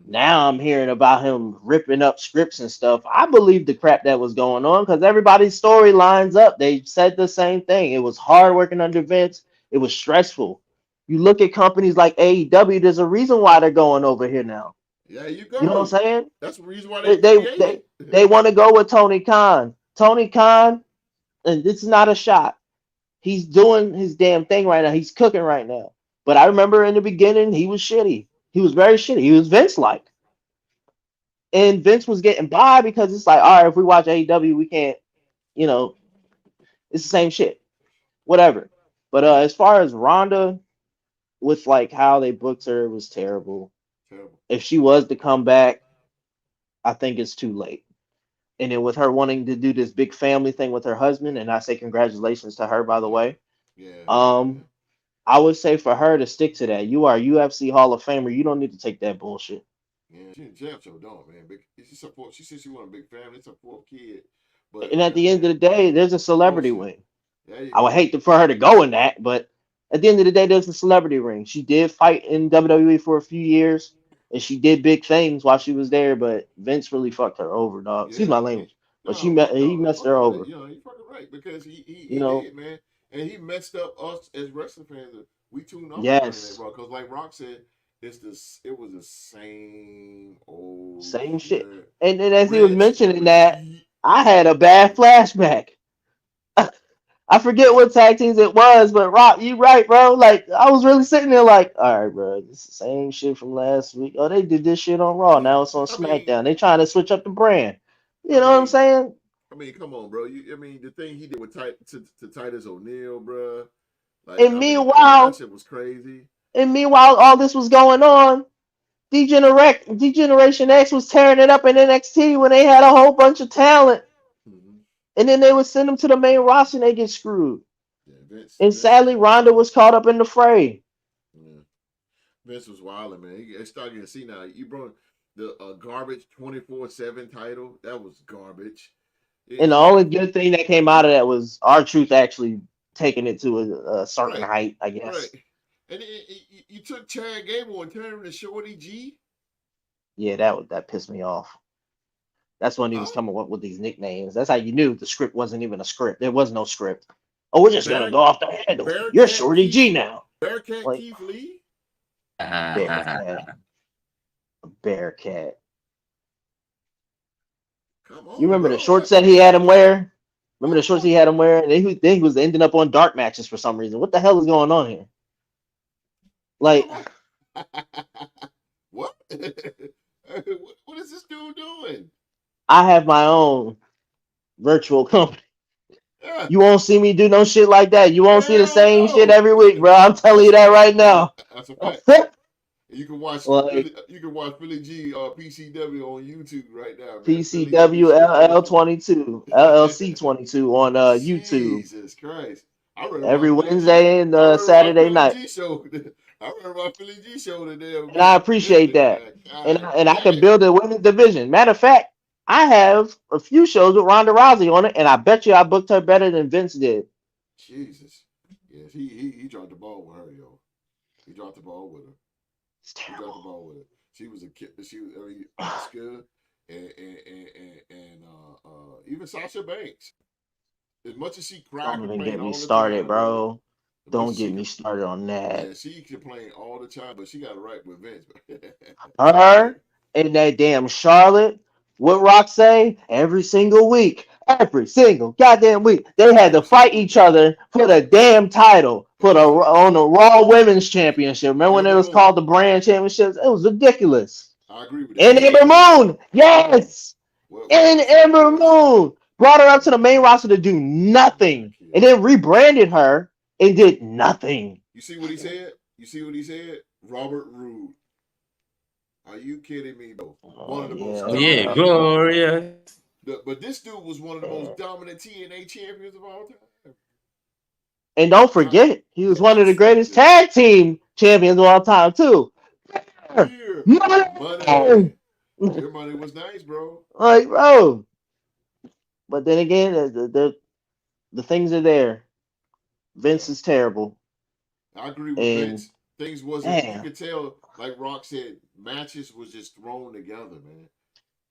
Now I'm hearing about him ripping up scripts and stuff. I believe the crap that was going on because everybody's story lines up. They said the same thing. It was hard working under Vince. It was stressful. You look at companies like AEW, there's a reason why they're going over here now. Yeah, you go. You know what I'm saying? That's the reason why they want to go with Tony Khan. Tony Khan, and this is not a shot. He's doing his damn thing right now. He's cooking right now. But I remember in the beginning, he was shitty. He was very shitty. He was Vince-like. And Vince was getting by because it's like, all right, if we watch AEW, we can't, It's the same shit. Whatever. But as far as Rhonda, with like how they booked her, it was terrible. Terrible. If she was to come back, I think it's too late. And then with her wanting to do this big family thing with her husband, and I say congratulations to her, by the Yeah. way. Yeah. Um, I would say for her to stick to that. You are a UFC Hall of Famer. You don't need to take that bullshit. Yeah. She in jail, so don't, man. She said she want a big family. It's a fourth kid. But And at yeah, the end man, of the day, there's a celebrity bullshit. wing. There you I would go. hate for her to go in that, but at the end of the day, there's a celebrity ring. She did fight in WWE for a few years, and she did big things while she was there. But Vince really fucked her over, dog. Excuse Yeah. my language, but No, he no, messed fuck her all that. over. You know, you fucking right because You he know, did, man, and he messed up us as wrestling fans. We tune off during that, yes, bro. Because like Rock said, it was the same old same shit. shit. And as he was Rinse and mentioning that, repeat. I had a bad flashback. I forget what tag teams it was, but Rock, you right, bro. Like I was really sitting there, like, all right, bro, it's the same shit from last week. Oh, they did this shit on Raw. Now it's on I mean, SmackDown. They trying to switch up the brand. I You know what I'm mean, saying? come on, bro. I mean, the thing he did with to Titus O'Neil, bro. Like, And I mean, that meanwhile, shit was crazy. all this was going on. Degeneration X was tearing it up in NXT when they had a whole bunch of talent, Mm-hmm. and then they would send them to the main roster and they get screwed. Yeah, And Vince was sadly, Ronda wild. was caught up in the fray. Yeah. Vince was wilding, man. He started getting see now. You brought the garbage 24/7 title. That was garbage. And the only good thing that came out of that was our truth actually taking it to a certain Right, height, I right. guess. And you took Chad Gable and turned him to Shorty G. Yeah, that pissed me off. That's when he was Huh? coming up with these nicknames. That's how you knew the script wasn't even a script. There was no script. Oh, we're just gonna Bear, go off the handle. You're Bearcat Shorty Keith, G now. Bearcat Like Keith Lee. Bearcat, Bearcat. Come You on, remember the bro. shorts that he had him wear? Remember the shorts What? he had him wear? And then he was ending up on dark matches for some reason. What the hell is going on here? Like, Come on. What? What is this dude doing? I have my own virtual company. Yeah, You won't see me do no shit like that. You won't see the hell same shit no. every week, bro. I'm telling you that right now. That's a fact. You can watch Like Philly G PCW on YouTube right now, man. Philly G PCW show. LL 22, LLC 22 on YouTube Jesus Christ! I read every about Philly G. Wednesday and I read about Saturday Philly night. G show. I read about Philly G show today. And I appreciate that. And I can build a women's division. Matter of fact, I have a few shows with Rhonda Rousey on it, and I bet you I booked her better than Vince did. Jesus. Yes, he dropped the ball with her, yo. He dropped the ball with her. It's He dropped the terrible. ball with her. She was a kid. She was Oscar and even Sasha Banks. As much as she cried, Don't even complained get me all the started, time, bro. bro. As much Don't as get me started on that. yeah, she complained all the time, but she got it right with Vince. Her and that damn Charlotte. What Rock say? Every single week, every single goddamn week, they had to Every fight single each week, other for the damn title, for the every single. on the Raw Women's Championship. Remember when it Ember was Moon. called the Brand Championships? It was ridiculous. I agree with that. And Ember Ember Moon. Moon, yes, and What's up? Ember Yes. Moon brought her up to the main roster to do nothing, and then rebranded her and did nothing. You see what he said? You see what he said? Robert Roode. Are you kidding me, bro? One Oh of the most Oh yeah, yeah, dominant bro. of all time. Gloria. But this dude was one of the most dominant TNA champions of all time. And don't I, forget, he was one of the yes, greatest tag team champions of all time too. beer, Money! money. Beer money was nice, bro. Like, bro. But then again, the things are there. Yeah, Vince is terrible. I agree with And Vince. Things wasn't. You damn, could tell, like Rock said, matches was just thrown together, man.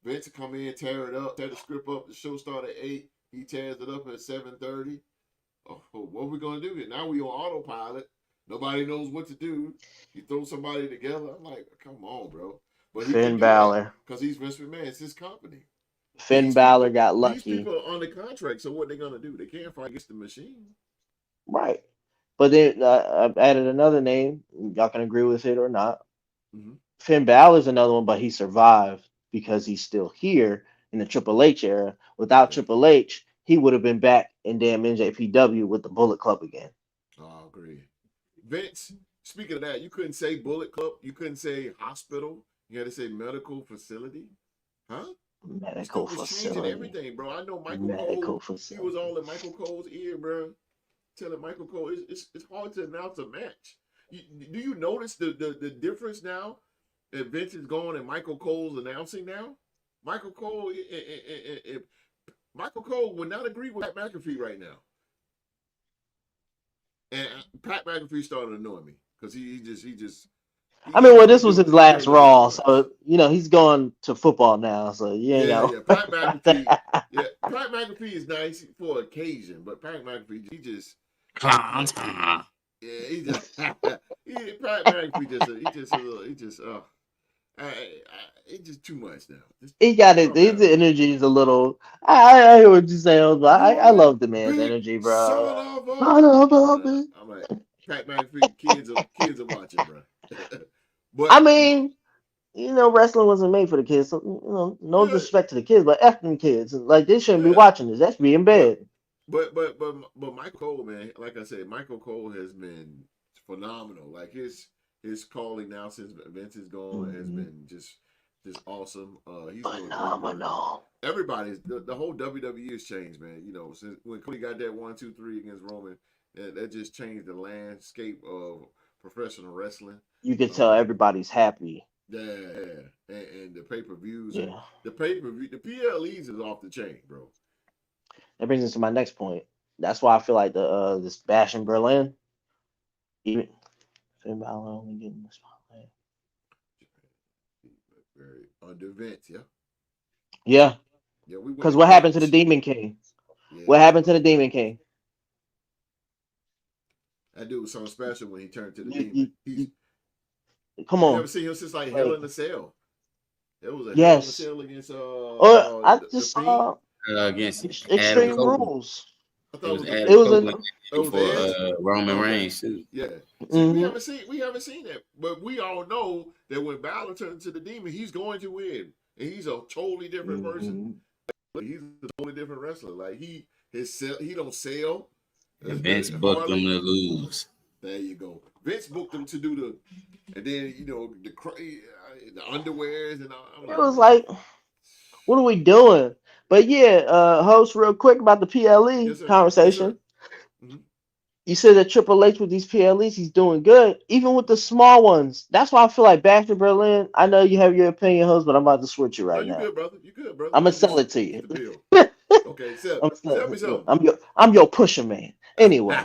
Vince come in, tear it up, tear the script up. The show started at 8. He tears it up at 7:30. Oh, what are we gonna do? Now we on autopilot. Nobody knows what to do. You throw somebody together. I'm like, come on, bro. But he can Finn do that Balor. because he's Vince McMahon. It's his company. Finn These Balor people, got these lucky. people are on the contract. So what they gonna do? They can't fight against the machine. Right. But then I've added another name. Y'all can agree with it or not. Mm-hmm. Finn Balor's another one, but he survived because he's still here in the Triple H era. Without Yeah, Triple H, he would have been back in damn NJPW with the Bullet Club again. Oh, I agree. Vince, speaking of that, you couldn't say Bullet Club. You couldn't say hospital. You had to say medical facility. Huh? This Medical dude was changing facility. everything, bro. I know Michael Medical Cole. He facility. was all in Michael Cole's ear, bro. Telling Michael Cole, it's hard to announce a match. Do you notice the difference now that Vince is going and Michael Cole's announcing now? Michael Cole, Michael Cole would not agree with Pat McAfee right now. And Pat McAfee started annoying me because he just. I mean, well, this was doing his last a little too Raw, much. so he's going to football now. So you ain't got. Yeah. Pat McAfee, Pat McAfee is nice for occasion, but Pat McAfee, he just. Yeah, he just. Pat McAfee it's just too much now. He got it. His energy is a little. I hear what you're saying, but I love the man's energy, bro. I'm like, Pat McAfee, kids are watching, bro. But I mean, wrestling wasn't made for the kids. So, no disrespect to the kids, but F them kids. Like, they shouldn't be watching this. They should be in bed. But Michael Cole, man, like I said, Michael Cole has been phenomenal. Like his calling now since Vince is gone has been just awesome. He's phenomenal. Everybody's the whole WWE has changed, man. Since when Cody got that 1-2-3 against Roman, that just changed the landscape of professional wrestling. You can tell everybody's happy. Yeah, and the pay-per-views, the PLEs is off the chain, bro. That brings us to my next point. That's why I feel like this Bash in Berlin, even Finn Balor only getting the spotlight. Very under Vince, yeah. Yeah. Because what happened to the Demon King? Yeah, what happened to the Demon King? That dude was something special when he turned to the Demon. Come on. You ever seen him since like Hell in the Cell? It was a Hell in the Cell against I just saw against Extreme Rules. It was for Roman Reigns too. Yeah, we haven't seen that, but we all know that when Balor turns to the Demon, he's going to win, and he's a totally different person. He's a totally different wrestler. Like he don't sell. And Vince booked him to lose. There you go. Vince booked him to do and then the underwears and all. It was like, what are we doing? But yeah, host, real quick about the PLE conversation. Yes, you said that Triple H with these PLEs, he's doing good, even with the small ones. That's why I feel like Bash in Berlin. I know you have your opinion, host, but I'm about to switch you right now. You good, brother. I'm gonna sell it to you. Okay, sell me something. I'm your pusher man. Anyway,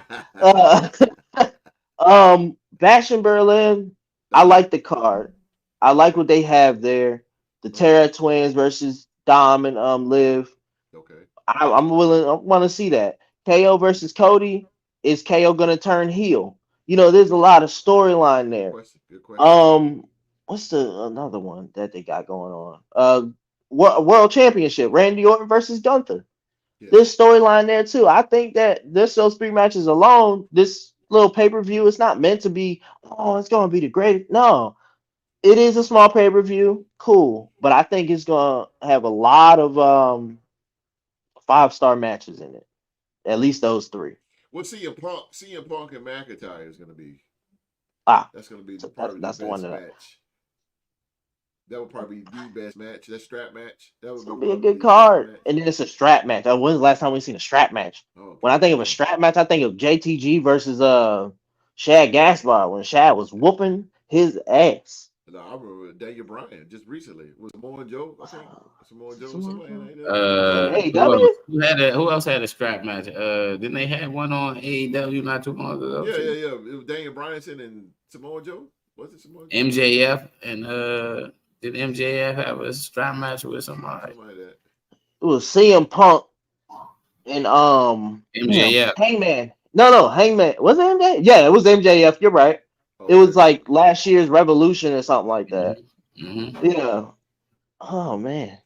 Bash in Berlin. I like the card. I like what they have there. The Terra Twins versus Dom and Liv. Okay. I'm willing. I want to see that. KO versus Cody. Is KO gonna turn heel? There's a lot of storyline there. Good question. What's another one that they got going on? World Championship. Randy Orton versus Gunther. Yeah. There's storyline there too. I think that those 3 matches alone, this little pay-per-view, it's not meant to be. Oh, it's gonna be the greatest. No. It is a small pay-per-view, cool, but I think it's gonna have a lot of 5-star matches in it. At least those 3. Well, CM Punk and McIntyre is gonna be. That's gonna be probably the best match. That would probably be the best match. That strap match. That would be a good card. And then it's a strap match. When's the last time we've seen a strap match? Okay. When I think of a strap match, I think of JTG versus Shad Gaspar when Shad was whooping his ass. No, I remember Daniel Bryan just recently. Was Samoa Joe? I think Samoa Joe. Who else had a strap match? Didn't they have one on AEW not too long ago? Yeah. It was Daniel Bryanson and Samoa Joe. Was it Samoa Joe? MJF and did MJF have a strap match with somebody? Something like that. It was CM Punk and MJF. Hangman. No, Hangman. Was it MJF? Yeah, it was MJF. You're right. Okay. It was like last year's Revolution or something like that. Mm-hmm. Yeah. Oh man.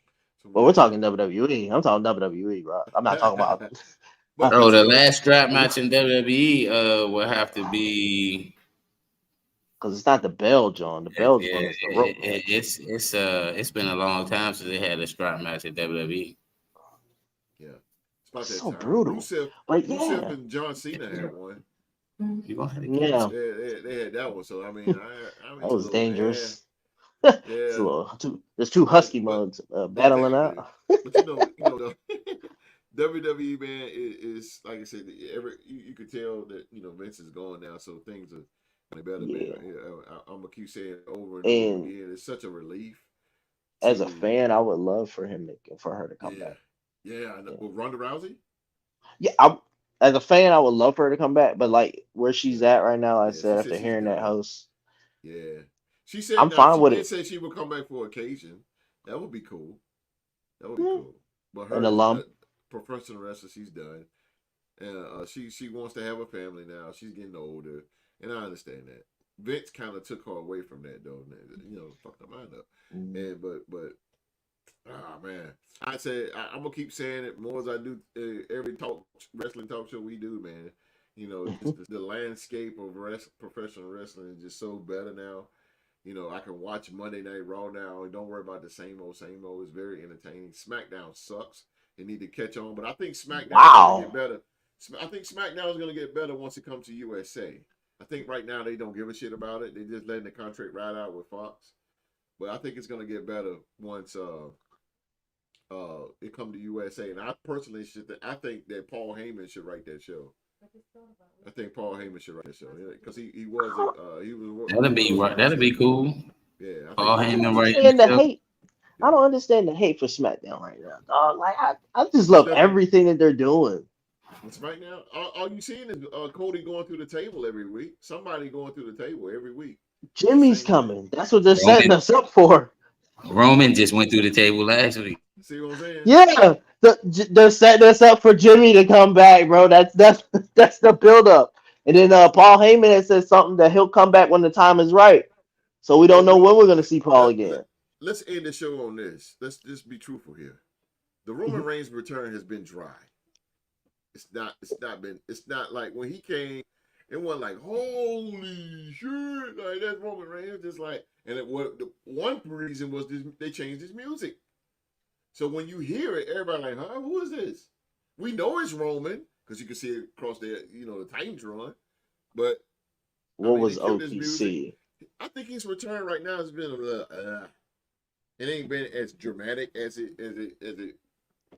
Well, we're talking WWE. I'm talking WWE, bro. I'm not talking about. The last strap match in WWE will have to be. Because it's not the bell, John. The bell's the rope. It's been a long time since they had a strap match at WWE. Yeah. about that So time. brutal. Rusev But Rusev and John Cena had one. You gonna have to yeah, They had that one. So I mean, that was dangerous. It's a yeah. little there's two But husky mugs battling exactly. out. But the WWE man is like I said. You could tell that Vince is gone now, so things are better. Man, Yeah, I'm gonna keep saying it over and over and again. It's such a relief as a to fan, I would love for her to come yeah, back. yeah. I know. Yeah, Well, Ronda Rousey, yeah. As a fan, I would love for her to come back, but like where she's yeah, at right now, like I yeah. She said said after she's hearing that done. host, Yeah, she said I'm now fine she with did it. say she would come back for occasion. That would be cool. That would be Yeah. cool. But An her alum. professional wrestler, she's done. And she wants to have a family now. She's getting older, and I understand that. Vince kind of took her away from that though. Fucked her mind up. Mm. And but man, I say I'm gonna keep saying it more as I do every wrestling talk show we do, man. Just the landscape of professional wrestling is just so better now. I can watch Monday Night Raw now and don't worry about the same old, same old. It's very entertaining. SmackDown sucks. They need to catch on, but I think SmackDown is going to get Wow. better. I think SmackDown is going to get better once it comes to USA. I think right now they don't give a shit about it. They're just letting the contract ride out with Fox. But I think it's going to get better once it come to USA. And I personally I think that Paul Heyman should write that show. I think Paul Heyman should write that show because he was That'll be right. That'll be cool. Yeah, I think Paul I don't Heyman writing understand the the show. hate. I don't understand the hate for SmackDown right now, dog. Like I just There's love nothing. everything that they're doing. It's right now. All you seeing is Cody going through the table every week. Somebody going through the table every week. Jimmy's Same thing. coming. That's what they're setting Roman, us up for. Roman just went through the table last week. See what I'm saying? Yeah, they're setting us up for Jimmy to come back, bro. That's that's the build up. And then Paul Heyman has said something that he'll come back when the time is right. So we don't But know when we're gonna see Paul again. let's end the show on this. Let's just be truthful here. The Roman Reigns return has been dry. It's not like when he came, it wasn't like holy shit, like that's Roman Reigns. Just like, and the one reason was they changed his music. So when you hear it, everybody like, huh, who is this? We know it's Roman because you can see it across the Titantron. But What was they killed his music. OTC? I think his return right now has been a little. It ain't been as dramatic as it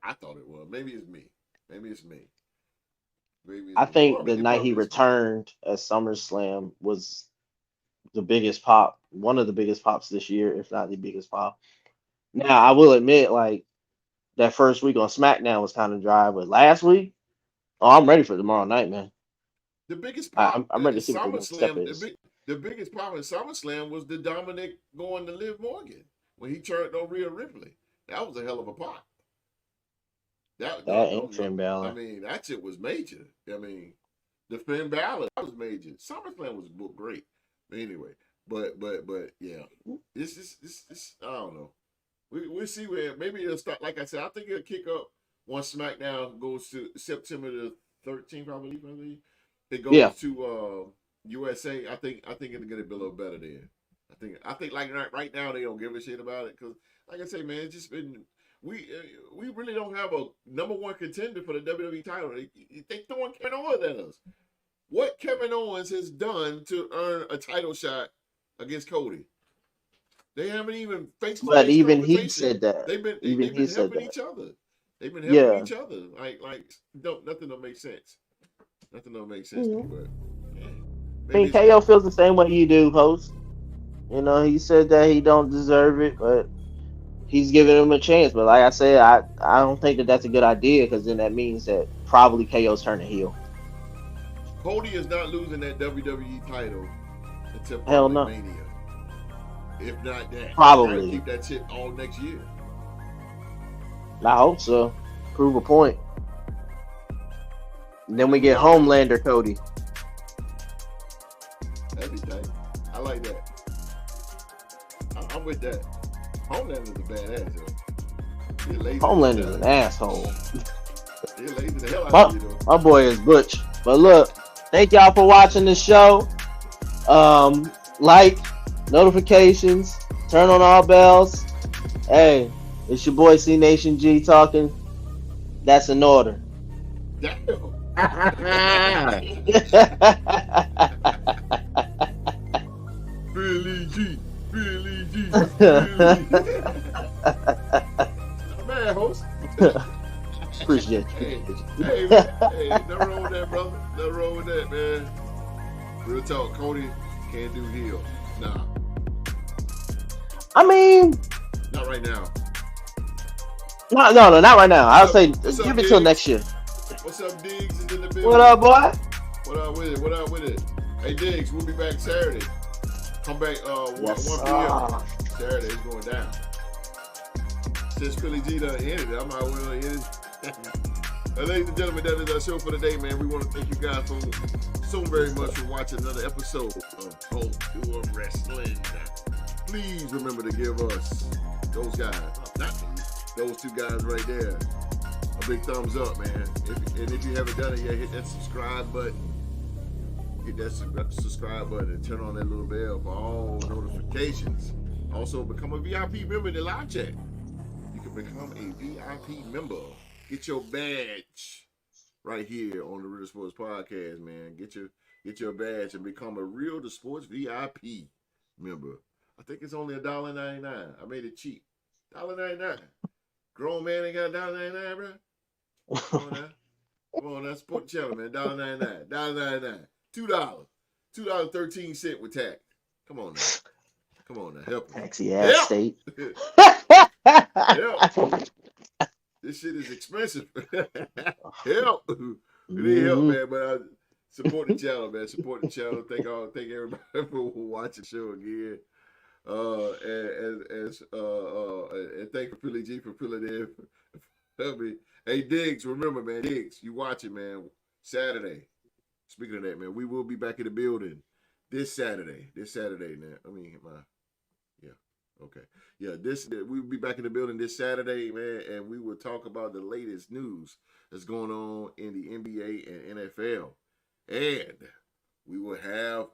I thought it was. Maybe it's me. Maybe it's me. I think the It night he probably is me. returned at SummerSlam was the biggest pop, one of the biggest pops this year, if not the biggest pop. Now I will admit, like that first week on SmackDown was kind of dry, but last week, oh, I'm ready for tomorrow night, man. The biggest pop I'm ready to see what the next step SummerSlam. is. The biggest pop in SummerSlam was the Dominic going to Liv Morgan when he turned on Rhea Ripley. That was a hell of a pop. That ain't Finn Balor. I mean, that shit was major. I mean, the Finn Balor that was major. SummerSlam was great. But anyway, but yeah, this I don't know. We'll see where maybe it'll start. Like I said, I think it'll kick up once SmackDown goes to September the 13th. I believe it goes to USA. I think it'll get a little better there. I think like right now they don't give a shit about it because, like I say, man, it's just been. We really don't have a number one contender for the WWE title. They throwing Kevin Owens at us. What Kevin Owens has done to earn a title shot against Cody? They haven't even faced. But even he said that. They've been He said helping that. each other. They've been helping each other. Nothing don't make sense. Nothing don't make sense. Mm-hmm. But I mean, KO feels the same way you do, host. You know, he said that he don't deserve it, but he's giving him a chance. But like I said, I don't think that that's a good idea because then that means that probably KO's turning heel. Cody is not losing that WWE title until Hell probably no. Mania. If not that, Probably keep that shit all next year. I hope so. Prove a point. And then we get Homelander Cody. That'd be tight. I like that. I'm with that. Homelander's a badass, though. Homelander's an asshole. He lazy the hell out of you, though. My boy is Butch. But look, thank y'all for watching the show. Like, notifications, turn on all bells. Hey, it's your boy C Nation G talking. That's in order. Damn. Billy G. Billy G. Billy G. Not bad, host. Appreciate Hey, you. hey, man. Hey, nothing wrong with that, brother. Nothing wrong with that, man. Real talk, Cody can't do heel. Nah. I mean, not right now. No, not right now. I'll say What's give up, it till Diggs? next year. What's up, Diggs? Is in the building. What up, boy? What up with it? What up with it? Hey, Diggs, we'll be back Saturday. Come back 1 p.m. Saturday is going down. Since Philly G done ended it, I might well end it. Ladies and gentlemen, that is our show for today, man. We want to thank you guys so very much for watching another episode of Both Pure Wrestling. Please remember to give us, those guys, not me, those two guys right there, a big thumbs up, man. If you haven't done it yet, hit that subscribe button. Hit that subscribe button and turn on that little bell for all notifications. Also, become a VIP member in the live chat. You can become a VIP member. Get your badge right here on the Real Sports Podcast, man. Get your badge and become a Real Sports VIP member. I think it's only $1.99. I made it cheap. $1.99. Grown man ain't got $1.99, bro. Come on now. Support the channel, man. $1.99. $1.99. $2. $2.13 with tax. Come on now. Help me. Taxi ass state. Help. This shit is expensive. Help. We need help, man. But support the channel, man. Support the channel. Thank everybody for watching the show again. And thank Philly G for filling in for me. Hey, Diggs, remember, man, Diggs, you watch it, man. Saturday. Speaking of that, man, we will be back in the building this Saturday. Now. We'll be back in the building this Saturday, man, and we will talk about the latest news that's going on in the NBA and NFL. And we will have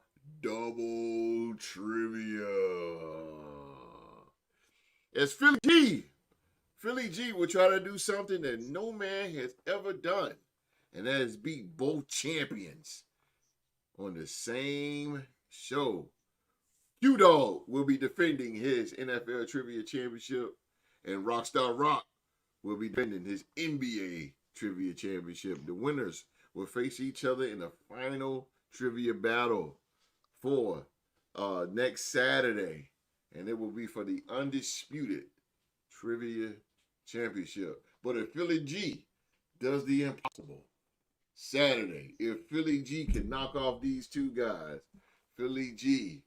double trivia. As Philly G will try to do something that no man has ever done, and that is beat both champions on the same show. Q-Dog will be defending his NFL Trivia Championship, and Rockstar Rock will be defending his NBA Trivia Championship. The winners will face each other in a final trivia battle for next Saturday, and it will be for the undisputed Trivia Championship. But if Philly G does the impossible Saturday, if Philly G can knock off these two guys, Philly G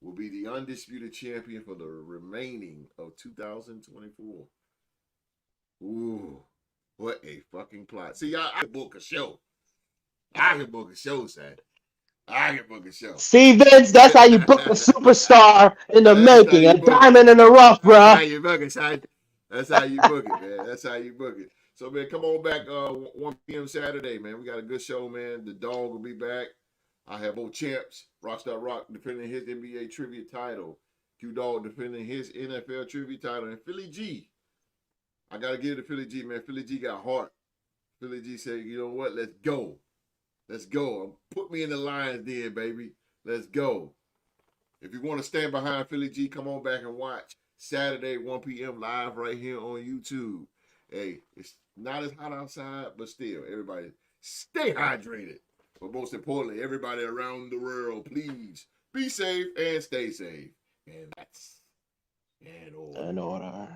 will be the undisputed champion for the remaining of 2024. Ooh, what a fucking plot. See, I can book a show. Son. I can book a show. See, Vince, that's how you book a superstar in the making. A diamond in the rough, bro. That's how you book it, son. That's how you book it, man. That's how you book it. So, man, come on back 1 p.m. Saturday, man. We got a good show, man. The dog will be back. I have both champs. Rockstar Rock defending his NBA trivia title. Q-Dog defending his NFL trivia title. And Philly G, I got to give it to Philly G, man. Philly G got heart. Philly G said, you know what? Let's go. Put me in the Lions den, baby. Let's go. If you want to stand behind Philly G, come on back and watch Saturday, 1 p.m. live right here on YouTube. Hey, it's not as hot outside, but still, everybody stay hydrated. But most importantly, everybody around the world, please be safe and stay safe. And that's in order.